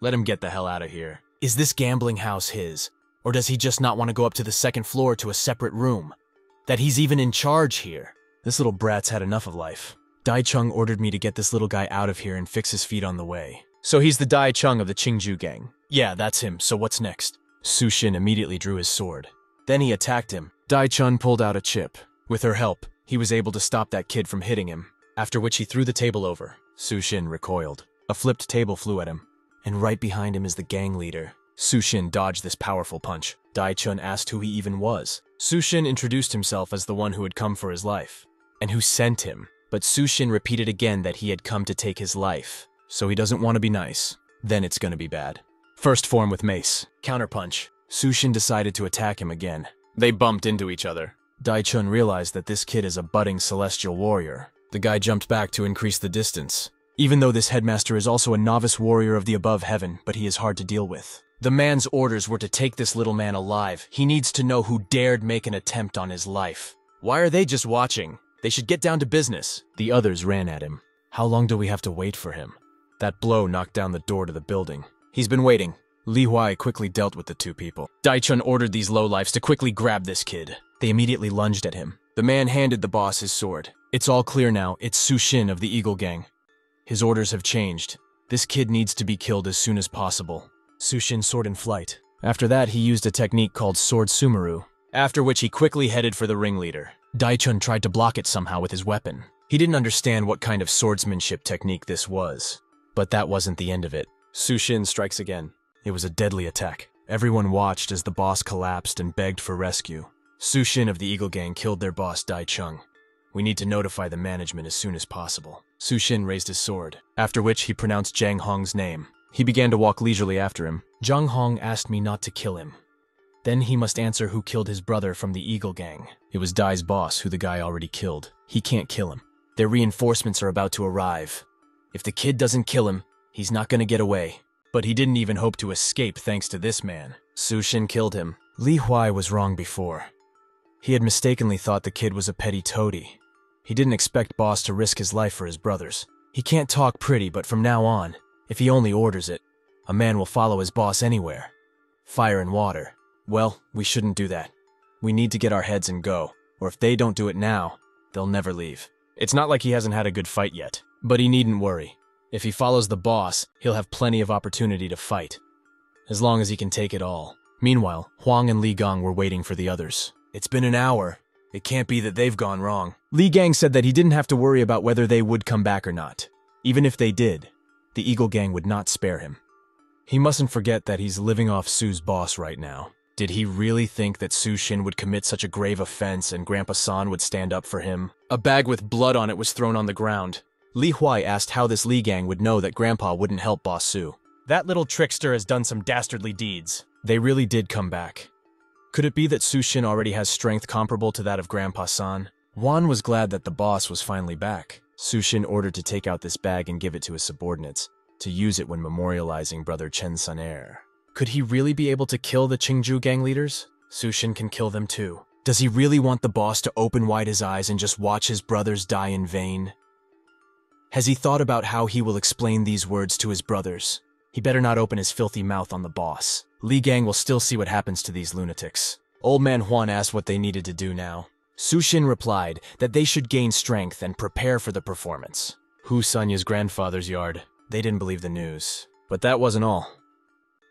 Let him get the hell out of here. Is this gambling house his? Or does he just not want to go up to the second floor to a separate room? That he's even in charge here? This little brat's had enough of life. Dai Chung ordered me to get this little guy out of here and fix his feet on the way. So he's the Dai Chung of the Qingju gang. Yeah, that's him, so what's next? Sushin immediately drew his sword. Then he attacked him. Dai Chun pulled out a chip. With her help, he was able to stop that kid from hitting him, after which he threw the table over. Sushin recoiled. A flipped table flew at him, and right behind him is the gang leader. Sushin dodged this powerful punch. Dai Chun asked who he even was. Sushin introduced himself as the one who had come for his life, and who sent him. But Sushin repeated again that he had come to take his life, so he doesn't want to be nice. Then it's gonna be bad. First form with mace. Counterpunch. Sushin decided to attack him again. They bumped into each other. Dai-chun realized that this kid is a budding celestial warrior. The guy jumped back to increase the distance. Even though this headmaster is also a novice warrior of the above heaven, but he is hard to deal with. The man's orders were to take this little man alive. He needs to know who dared make an attempt on his life. Why are they just watching? They should get down to business. The others ran at him. How long do we have to wait for him? That blow knocked down the door to the building. He's been waiting. Li Huai quickly dealt with the two people. Dai-chun ordered these lowlifes to quickly grab this kid. They immediately lunged at him. The man handed the boss his sword. It's all clear now. It's Sushin of the Eagle Gang. His orders have changed. This kid needs to be killed as soon as possible. Sushin sword in flight. After that, he used a technique called Sword Sumeru, after which he quickly headed for the ringleader. Dai-chun tried to block it somehow with his weapon. He didn't understand what kind of swordsmanship technique this was. But that wasn't the end of it. Sushin strikes again. It was a deadly attack. Everyone watched as the boss collapsed and begged for rescue. Sushin of the Eagle Gang killed their boss Dai-chun. We need to notify the management as soon as possible. Sushin raised his sword, after which he pronounced Zhang Hong's name. He began to walk leisurely after him. Zhang Hong asked me not to kill him. Then he must answer who killed his brother from the Eagle Gang. It was Dai's boss, who the guy already killed. He can't kill him. Their reinforcements are about to arrive. If the kid doesn't kill him, he's not gonna get away. But he didn't even hope to escape thanks to this man. Sushin killed him. Li Huai was wrong before. He had mistakenly thought the kid was a petty toady. He didn't expect boss to risk his life for his brothers. He can't talk pretty, but from now on, if he only orders it, a man will follow his boss anywhere. Fire and water. Well, we shouldn't do that. We need to get our heads and go, or if they don't do it now, they'll never leave. It's not like he hasn't had a good fight yet, but he needn't worry. If he follows the boss, he'll have plenty of opportunity to fight, as long as he can take it all. Meanwhile, Huang and Li Gang were waiting for the others. It's been an hour. It can't be that they've gone wrong. Li Gang said that he didn't have to worry about whether they would come back or not. Even if they did, the Eagle Gang would not spare him. He mustn't forget that he's living off Su's boss right now. Did he really think that Sushin would commit such a grave offense and Grandpa San would stand up for him? A bag with blood on it was thrown on the ground. Li Huai asked how this Li Gang would know that Grandpa wouldn't help Boss Su. That little trickster has done some dastardly deeds. They really did come back. Could it be that Sushin already has strength comparable to that of Grandpa San? Juan was glad that the boss was finally back. Sushin ordered to take out this bag and give it to his subordinates, to use it when memorializing Brother Chen Sun-er. Could he really be able to kill the Qingju gang leaders? Sushin can kill them too. Does he really want the boss to open wide his eyes and just watch his brothers die in vain? Has he thought about how he will explain these words to his brothers? He better not open his filthy mouth on the boss. Li Gang will still see what happens to these lunatics. Old man Huan asked what they needed to do now. Sushin replied that they should gain strength and prepare for the performance. Hu Sanya's grandfather's yard. They didn't believe the news. But that wasn't all.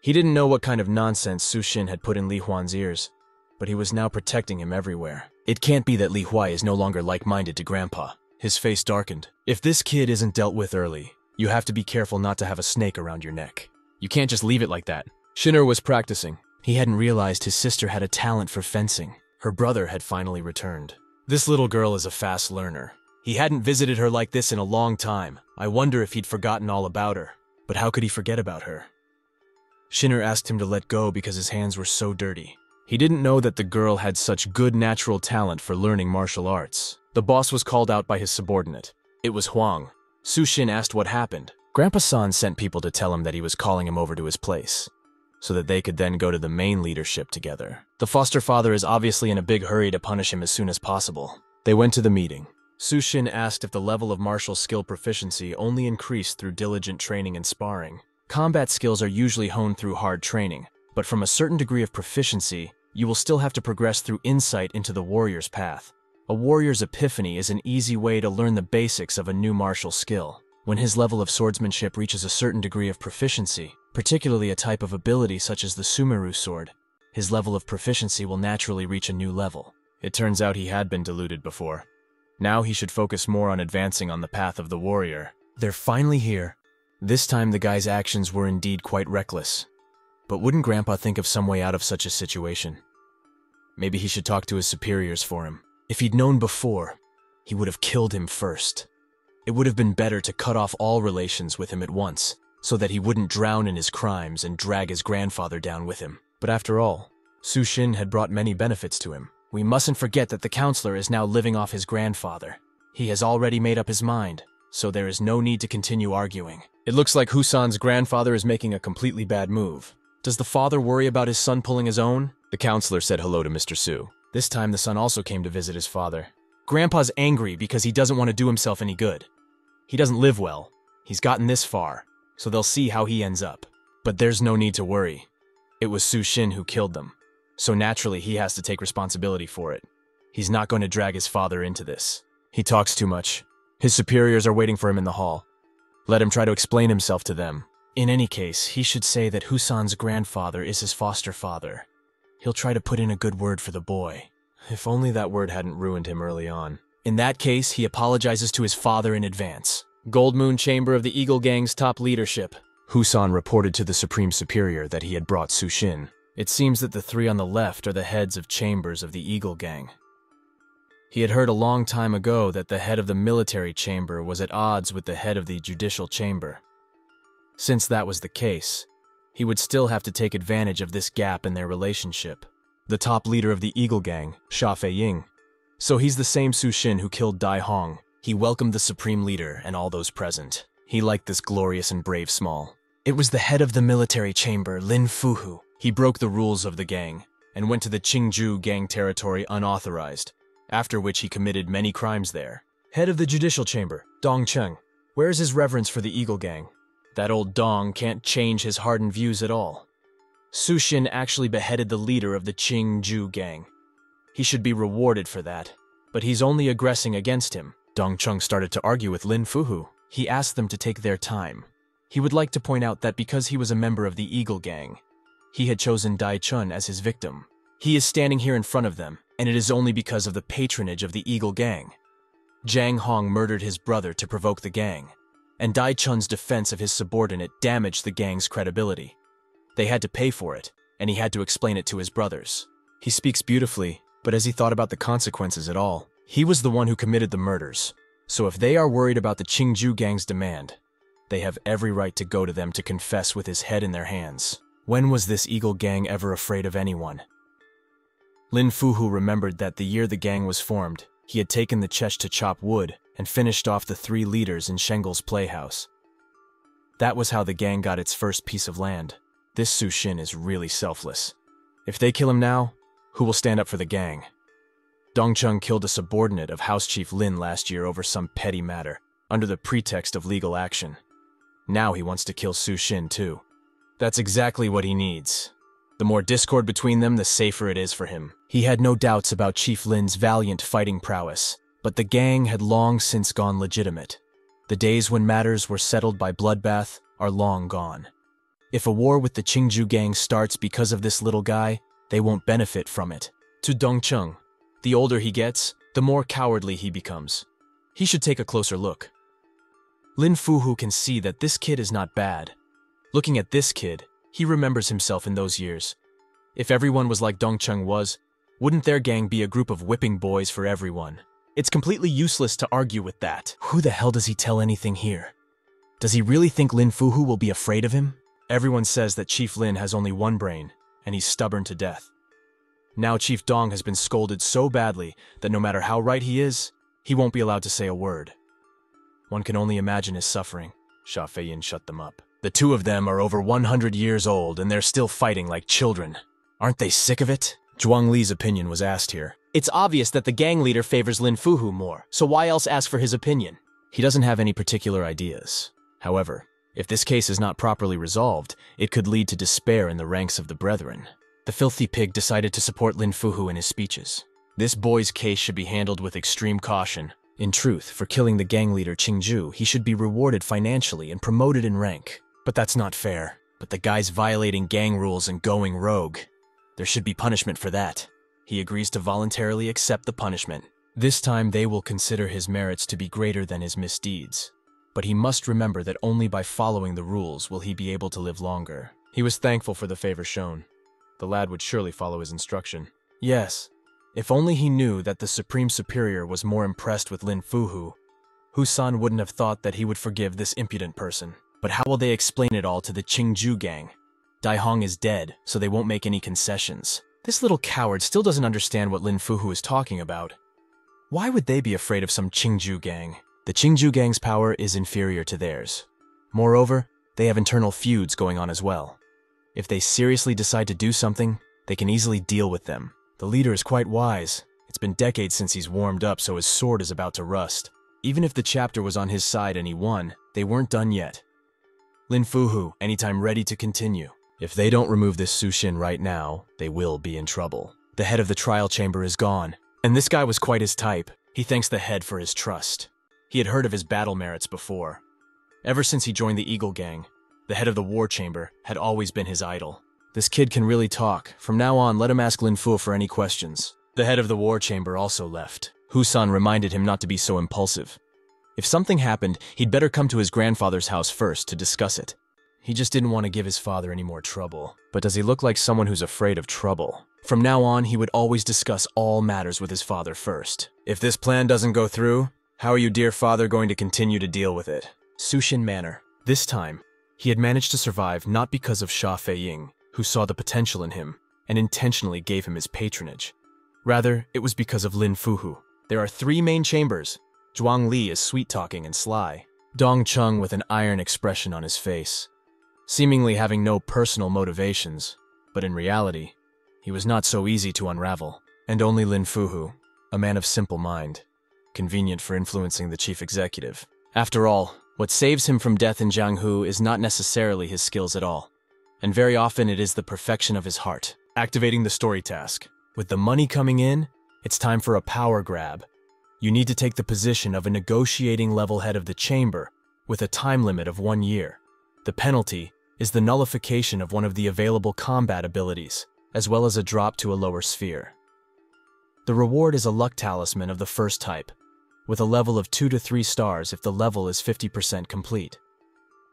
He didn't know what kind of nonsense Sushin had put in Li Huan's ears, but he was now protecting him everywhere. It can't be that Li Huai is no longer like-minded to Grandpa. His face darkened. If this kid isn't dealt with early, you have to be careful not to have a snake around your neck. You can't just leave it like that. Shinner was practicing. He hadn't realized his sister had a talent for fencing. Her brother had finally returned. This little girl is a fast learner. He hadn't visited her like this in a long time. I wonder if he'd forgotten all about her. But how could he forget about her? Shinner asked him to let go because his hands were so dirty. He didn't know that the girl had such good natural talent for learning martial arts. The boss was called out by his subordinate. It was Huang. Sushin asked what happened. Grandpa San sent people to tell him that he was calling him over to his place, so that they could then go to the main leadership together. The foster father is obviously in a big hurry to punish him as soon as possible. They went to the meeting. Sushin asked if the level of martial skill proficiency only increased through diligent training and sparring. Combat skills are usually honed through hard training, but from a certain degree of proficiency, you will still have to progress through insight into the warrior's path. A warrior's epiphany is an easy way to learn the basics of a new martial skill. When his level of swordsmanship reaches a certain degree of proficiency, particularly a type of ability such as the Sumeru sword, his level of proficiency will naturally reach a new level. It turns out he had been deluded before. Now he should focus more on advancing on the path of the warrior. They're finally here. This time the guy's actions were indeed quite reckless. But wouldn't Grandpa think of some way out of such a situation? Maybe he should talk to his superiors for him. If he'd known before, he would have killed him first. It would have been better to cut off all relations with him at once, so that he wouldn't drown in his crimes and drag his grandfather down with him. But after all, Su Shin had brought many benefits to him. We mustn't forget that the counselor is now living off his grandfather. He has already made up his mind, so there is no need to continue arguing. It looks like Husan's grandfather is making a completely bad move. Does the father worry about his son pulling his own? The counselor said hello to Mr. Su. This time the son also came to visit his father. Grandpa's angry because he doesn't want to do himself any good. He doesn't live well. He's gotten this far, so they'll see how he ends up. But there's no need to worry. It was Su Shin who killed them, so naturally he has to take responsibility for it. He's not going to drag his father into this. He talks too much. His superiors are waiting for him in the hall. Let him try to explain himself to them. In any case, he should say that Husan's grandfather is his foster father. He'll try to put in a good word for the boy. If only that word hadn't ruined him early on. In that case, he apologizes to his father in advance. Gold Moon Chamber of the Eagle Gang's top leadership. Husan reported to the Supreme Superior that he had brought Su Shin. It seems that the three on the left are the heads of chambers of the Eagle Gang. He had heard a long time ago that the head of the military chamber was at odds with the head of the judicial chamber. Since that was the case, he would still have to take advantage of this gap in their relationship. The top leader of the Eagle Gang, Sha Feiying. So he's the same Su Shin who killed Dai Hong. He welcomed the supreme leader and all those present. He liked this glorious and brave small. It was the head of the military chamber, Lin Fuhu. He broke the rules of the gang and went to the Qingju gang territory unauthorized, after which he committed many crimes there. Head of the judicial chamber, Dong Cheng. Where's his reverence for the Eagle Gang? That old Dong can't change his hardened views at all. Su Shin actually beheaded the leader of the Qingju gang. He should be rewarded for that, but he's only aggressing against him. Dong Cheng started to argue with Lin Fuhu. He asked them to take their time. He would like to point out that because he was a member of the Eagle Gang, he had chosen Dai Chun as his victim. He is standing here in front of them, and it is only because of the patronage of the Eagle Gang. Jang Hong murdered his brother to provoke the gang, and Dai Chun's defense of his subordinate damaged the gang's credibility. They had to pay for it, and he had to explain it to his brothers. He speaks beautifully, but has he thought about the consequences at all? He was the one who committed the murders, so if they are worried about the Qingju gang's demand, they have every right to go to them to confess with his head in their hands. When was this Eagle Gang ever afraid of anyone? Lin Fuhu remembered that the year the gang was formed, he had taken the Chesh to chop wood and finished off the three leaders in Shengel's playhouse. That was how the gang got its first piece of land. This Su Shin is really selfless. If they kill him now, who will stand up for the gang? Dong Cheng killed a subordinate of House Chief Lin last year over some petty matter, under the pretext of legal action. Now he wants to kill Su Shin too. That's exactly what he needs. The more discord between them, the safer it is for him. He had no doubts about Chief Lin's valiant fighting prowess, but the gang had long since gone legitimate. The days when matters were settled by bloodbath are long gone. If a war with the Qingju gang starts because of this little guy, they won't benefit from it. To Dong Cheng, the older he gets, the more cowardly he becomes. He should take a closer look. Lin Fuhu can see that this kid is not bad. Looking at this kid, he remembers himself in those years. If everyone was like Dong Cheng was, wouldn't their gang be a group of whipping boys for everyone? It's completely useless to argue with that. Who the hell does he tell anything here? Does he really think Lin Fuhu will be afraid of him? Everyone says that Chief Lin has only one brain, and he's stubborn to death. Now Chief Dong has been scolded so badly that no matter how right he is, he won't be allowed to say a word. One can only imagine his suffering. Sha Feiying shut them up. The two of them are over 100 years old, and they're still fighting like children. Aren't they sick of it? Zhuang Li's opinion was asked here. It's obvious that the gang leader favors Lin Fuhu more, so why else ask for his opinion? He doesn't have any particular ideas. However, if this case is not properly resolved, it could lead to despair in the ranks of the brethren. The filthy pig decided to support Lin Fuhu in his speeches. This boy's case should be handled with extreme caution. In truth, for killing the gang leader Qingju, he should be rewarded financially and promoted in rank. But that's not fair. But the guy's violating gang rules and going rogue. There should be punishment for that. He agrees to voluntarily accept the punishment. This time they will consider his merits to be greater than his misdeeds. But he must remember that only by following the rules will he be able to live longer. He was thankful for the favor shown. The lad would surely follow his instruction. Yes, if only he knew that the Supreme Superior was more impressed with Lin Fuhu, Husan wouldn't have thought that he would forgive this impudent person. But how will they explain it all to the Qingju gang? Dai Hong is dead, so they won't make any concessions. This little coward still doesn't understand what Lin Fuhu is talking about. Why would they be afraid of some Qingju gang? The Qingju gang's power is inferior to theirs. Moreover, they have internal feuds going on as well. If they seriously decide to do something, they can easily deal with them. The leader is quite wise. It's been decades since he's warmed up, so his sword is about to rust. Even if the chapter was on his side and he won, they weren't done yet. Lin Fuhu, anytime ready to continue. If they don't remove this Sushin right now, they will be in trouble. The head of the trial chamber is gone, and this guy was quite his type. He thanks the head for his trust. He had heard of his battle merits before. Ever since he joined the Eagle Gang, the head of the war chamber had always been his idol. This kid can really talk. From now on, let him ask Lin Fu for any questions. The head of the war chamber also left. Hu-san reminded him not to be so impulsive. If something happened, he'd better come to his grandfather's house first to discuss it. He just didn't want to give his father any more trouble. But does he look like someone who's afraid of trouble? From now on, he would always discuss all matters with his father first. If this plan doesn't go through, how are you, dear father, going to continue to deal with it? Sushin Manor. This time, he had managed to survive not because of Sha Feiying, who saw the potential in him and intentionally gave him his patronage. Rather, it was because of Lin Fuhu. There are 3 main chambers. Zhuang Li is sweet-talking and sly. Dong Chung with an iron expression on his face, seemingly having no personal motivations, but in reality, he was not so easy to unravel. And only Lin Fuhu, a man of simple mind, convenient for influencing the chief executive. After all, what saves him from death in Jianghu is not necessarily his skills at all, and very often it is the perfection of his heart. Activating the story task. With the money coming in, it's time for a power grab. You need to take the position of a negotiating level head of the chamber with a time limit of 1 year. The penalty is the nullification of one of the available combat abilities, as well as a drop to a lower sphere. The reward is a luck talisman of the first type, with a level of 2 to 3 stars if the level is 50% complete.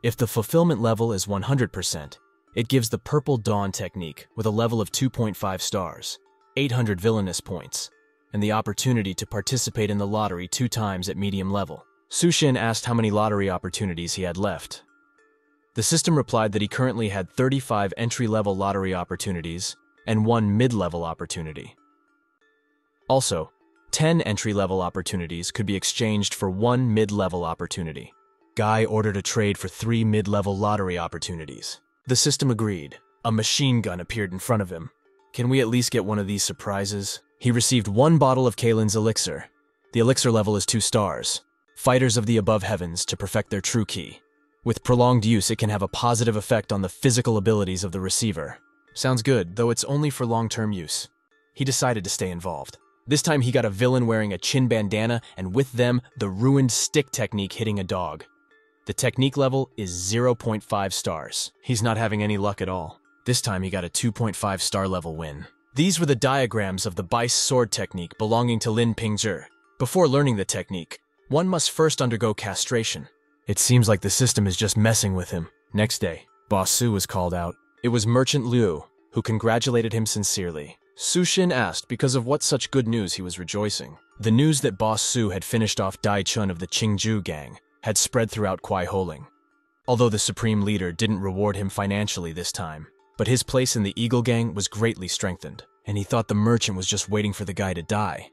If the fulfillment level is 100%, it gives the Purple Dawn technique with a level of 2.5 stars, 800 villainous points, and the opportunity to participate in the lottery 2 times at medium level. Sushin asked how many lottery opportunities he had left. The system replied that he currently had 35 entry-level lottery opportunities and 1 mid-level opportunity. Also, 10 entry-level opportunities could be exchanged for 1 mid-level opportunity. Guy ordered a trade for 3 mid-level lottery opportunities. The system agreed. A machine gun appeared in front of him. Can we at least get one of these surprises? He received 1 bottle of Kalin's elixir. The elixir level is 2 stars. Fighters of the above heavens to perfect their true ki. With prolonged use, it can have a positive effect on the physical abilities of the receiver. Sounds good, though it's only for long-term use. He decided to stay involved. This time he got a villain wearing a chin bandana, and with them, the ruined stick technique hitting a dog. The technique level is 0.5 stars. He's not having any luck at all. This time he got a 2.5 star level win. These were the diagrams of the Bai's sword technique belonging to Lin Pingzhi. Before learning the technique, one must first undergo castration. It seems like the system is just messing with him. Next day, Boss Su was called out. It was Merchant Liu, who congratulated him sincerely. Sushin asked because of what such good news he was rejoicing. The news that Boss Su had finished off Dai Chun of the Qingju gang had spread throughout Kuai Holing. Although the supreme leader didn't reward him financially this time, but his place in the Eagle gang was greatly strengthened, and he thought the merchant was just waiting for the guy to die,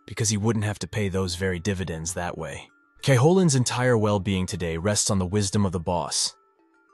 because he wouldn't have to pay those very dividends that way. Kaiholin's entire well-being today rests on the wisdom of the boss.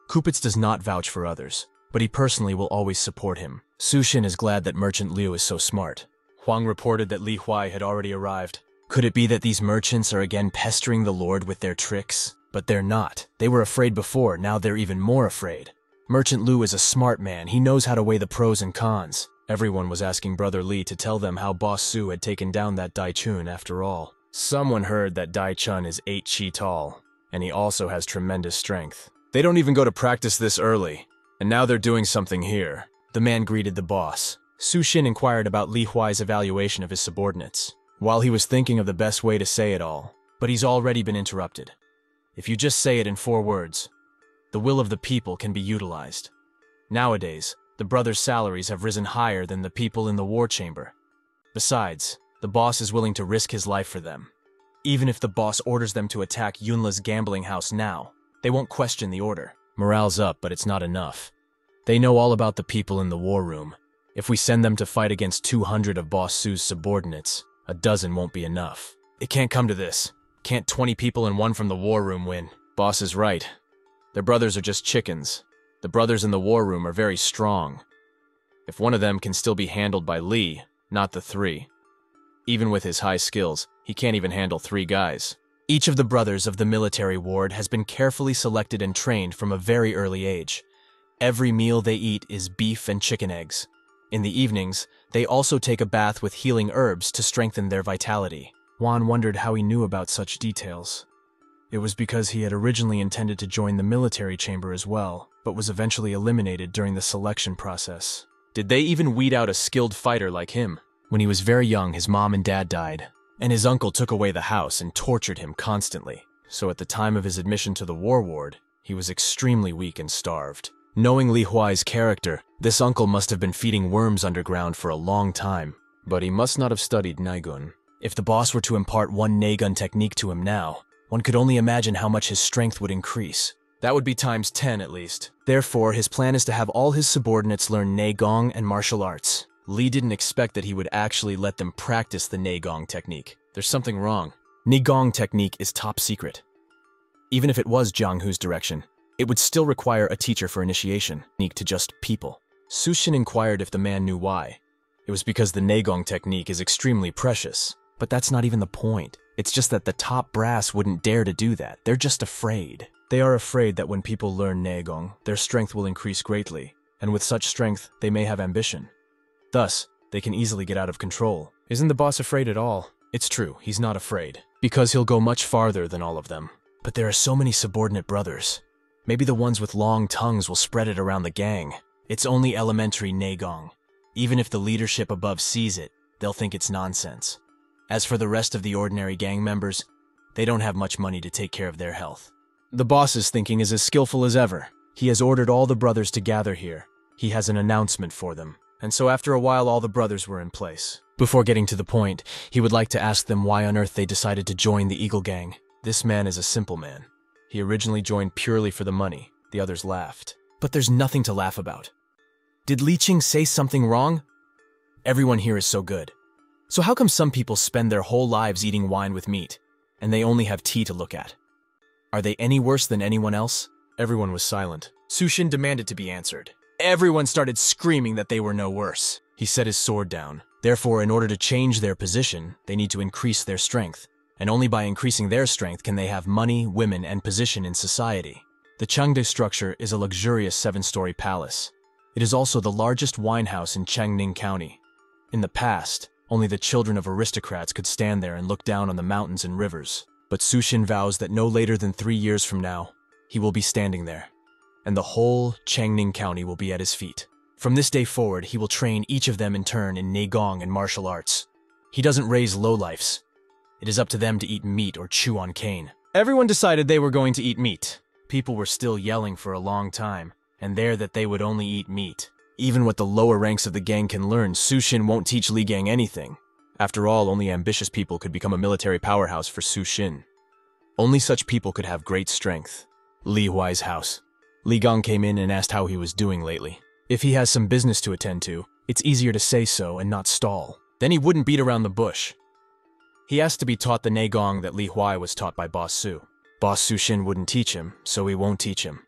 Kupitz does not vouch for others, but he personally will always support him. Sushin is glad that Merchant Liu is so smart. Huang reported that Li Huai had already arrived. Could it be that these merchants are again pestering the Lord with their tricks? But they're not. They were afraid before, now they're even more afraid. Merchant Liu is a smart man. He knows how to weigh the pros and cons. Everyone was asking Brother Li to tell them how Boss Su had taken down that Dai Chun after all. Someone heard that Dai Chun is 8 chi tall, and he also has tremendous strength. They don't even go to practice this early, and now they're doing something here. The man greeted the boss. Sushin inquired about Li Huai's evaluation of his subordinates, while he was thinking of the best way to say it all. But he's already been interrupted. If you just say it in 4 words, the will of the people can be utilized. Nowadays, the brothers' salaries have risen higher than the people in the war chamber. Besides, the boss is willing to risk his life for them. Even if the boss orders them to attack Yunla's gambling house now, they won't question the order. Morale's up, but it's not enough. They know all about the people in the war room. If we send them to fight against 200 of Boss Su's subordinates, a dozen won't be enough. It can't come to this. Can't 20 people and one from the war room win? Boss is right. Their brothers are just chickens. The brothers in the war room are very strong. If one of them can still be handled by Lee, not the three. Even with his high skills, he can't even handle 3 guys. Each of the brothers of the military ward has been carefully selected and trained from a very early age. Every meal they eat is beef and chicken eggs. In the evenings, they also take a bath with healing herbs to strengthen their vitality. Juan wondered how he knew about such details. It was because he had originally intended to join the military chamber as well, but was eventually eliminated during the selection process. Did they even weed out a skilled fighter like him? When he was very young, his mom and dad died, and his uncle took away the house and tortured him constantly. So at the time of his admission to the war ward, he was extremely weak and starved. Knowing Li Huai's character, this uncle must have been feeding worms underground for a long time, but he must not have studied Naigun. If the boss were to impart one Naigun technique to him now, one could only imagine how much his strength would increase. That would be times 10 at least. Therefore, his plan is to have all his subordinates learn Neigong and martial arts. Li didn't expect that he would actually let them practice the Neigong technique. There's something wrong. Neigong technique is top secret. Even if it was Jiang Hu's direction, it would still require a teacher for initiation, unique to just people. Su Xin inquired if the man knew why. It was because the Neigong technique is extremely precious. But that's not even the point. It's just that the top brass wouldn't dare to do that. They're just afraid. They are afraid that when people learn Neigong, their strength will increase greatly, and with such strength, they may have ambition. Thus, they can easily get out of control. Isn't the boss afraid at all? It's true, he's not afraid, because he'll go much farther than all of them. But there are so many subordinate brothers. Maybe the ones with long tongues will spread it around the gang. It's only elementary Neigong. Even if the leadership above sees it, they'll think it's nonsense. As for the rest of the ordinary gang members, they don't have much money to take care of their health. The boss's thinking is as skillful as ever. He has ordered all the brothers to gather here. He has an announcement for them. And so after a while, all the brothers were in place. Before getting to the point, he would like to ask them why on earth they decided to join the Eagle Gang. This man is a simple man. He originally joined purely for the money. The others laughed. But there's nothing to laugh about. Did Li Qing say something wrong? Everyone here is so good. So how come some people spend their whole lives eating wine with meat, and they only have tea to look at? Are they any worse than anyone else? Everyone was silent. Su Xin demanded to be answered. Everyone started screaming that they were no worse. He set his sword down. Therefore, in order to change their position, they need to increase their strength. And only by increasing their strength can they have money, women, and position in society. The Chengde structure is a luxurious 7-story palace. It is also the largest wine house in Chengning County. In the past, only the children of aristocrats could stand there and look down on the mountains and rivers. But Su Xin vows that no later than 3 years from now, he will be standing there, and the whole Chengning County will be at his feet. From this day forward, he will train each of them in turn in Neigong and martial arts. He doesn't raise lowlifes. It is up to them to eat meat or chew on cane. Everyone decided they were going to eat meat. People were still yelling for a long time, and there that they would only eat meat. Even what the lower ranks of the gang can learn, Su Xin won't teach Li Gang anything. After all, only ambitious people could become a military powerhouse for Su Xin. Only such people could have great strength. Li Huai's house. Li Gang came in and asked how he was doing lately. If he has some business to attend to, it's easier to say so and not stall. Then he wouldn't beat around the bush. He asked to be taught the Neigong that Li Huai was taught by Boss Su. Boss Su Xin wouldn't teach him, so he won't teach him.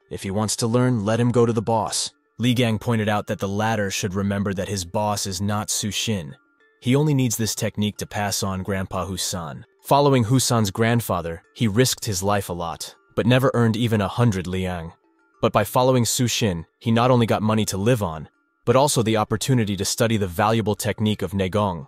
If he wants to learn, let him go to the boss. Li Gang pointed out that the latter should remember that his boss is not Su Xin. He only needs this technique to pass on Grandpa Husan. Following Husan's grandfather, he risked his life a lot, but never earned even 100 liang. But by following Su Xin, he not only got money to live on, but also the opportunity to study the valuable technique of Neigong.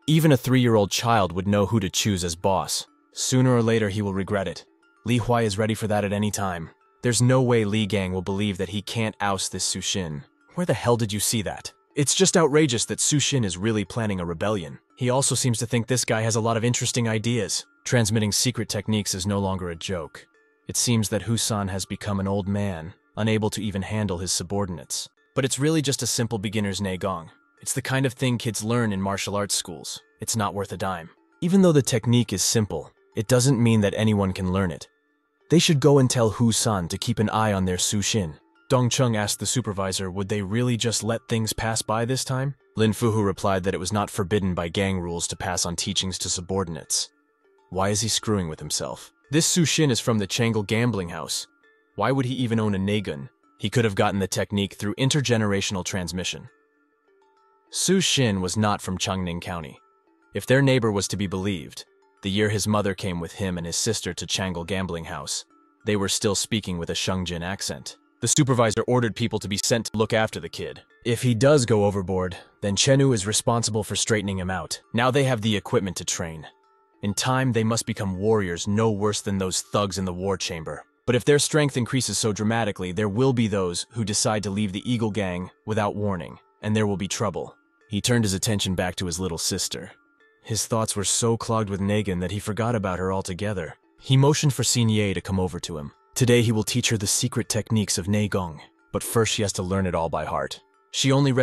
Even a 3-year-old child would know who to choose as boss. Sooner or later, he will regret it. Li Huai is ready for that at any time. There's no way Li Gang will believe that he can't oust this Su Xin. Where the hell did you see that? It's just outrageous that Su Xin is really planning a rebellion. He also seems to think this guy has a lot of interesting ideas. Transmitting secret techniques is no longer a joke. It seems that Husan has become an old man, unable to even handle his subordinates. But it's really just a simple beginner's Neigong. It's the kind of thing kids learn in martial arts schools. It's not worth a dime. Even though the technique is simple, it doesn't mean that anyone can learn it. They should go and tell Husan to keep an eye on their Su Xin. Dongcheng asked the supervisor would they really just let things pass by this time. Lin Fuhu replied that it was not forbidden by gang rules to pass on teachings to subordinates. Why is he screwing with himself? This Su Shin is from the Changle gambling house. Why would he even own a nagun? He could have gotten the technique through intergenerational transmission. Su Shin was not from Changning County. If their neighbor was to be believed, the year his mother came with him and his sister to Changle gambling house, they were still speaking with a Shengjin accent. The supervisor ordered people to be sent to look after the kid. If he does go overboard, then Chenu is responsible for straightening him out. Now they have the equipment to train. In time, they must become warriors no worse than those thugs in the war chamber. But if their strength increases so dramatically, there will be those who decide to leave the Eagle Gang without warning, and there will be trouble. He turned his attention back to his little sister. His thoughts were so clogged with Negan that he forgot about her altogether. He motioned for Xinye to come over to him. Today he will teach her the secret techniques of Neigong, but first she has to learn it all by heart. She only read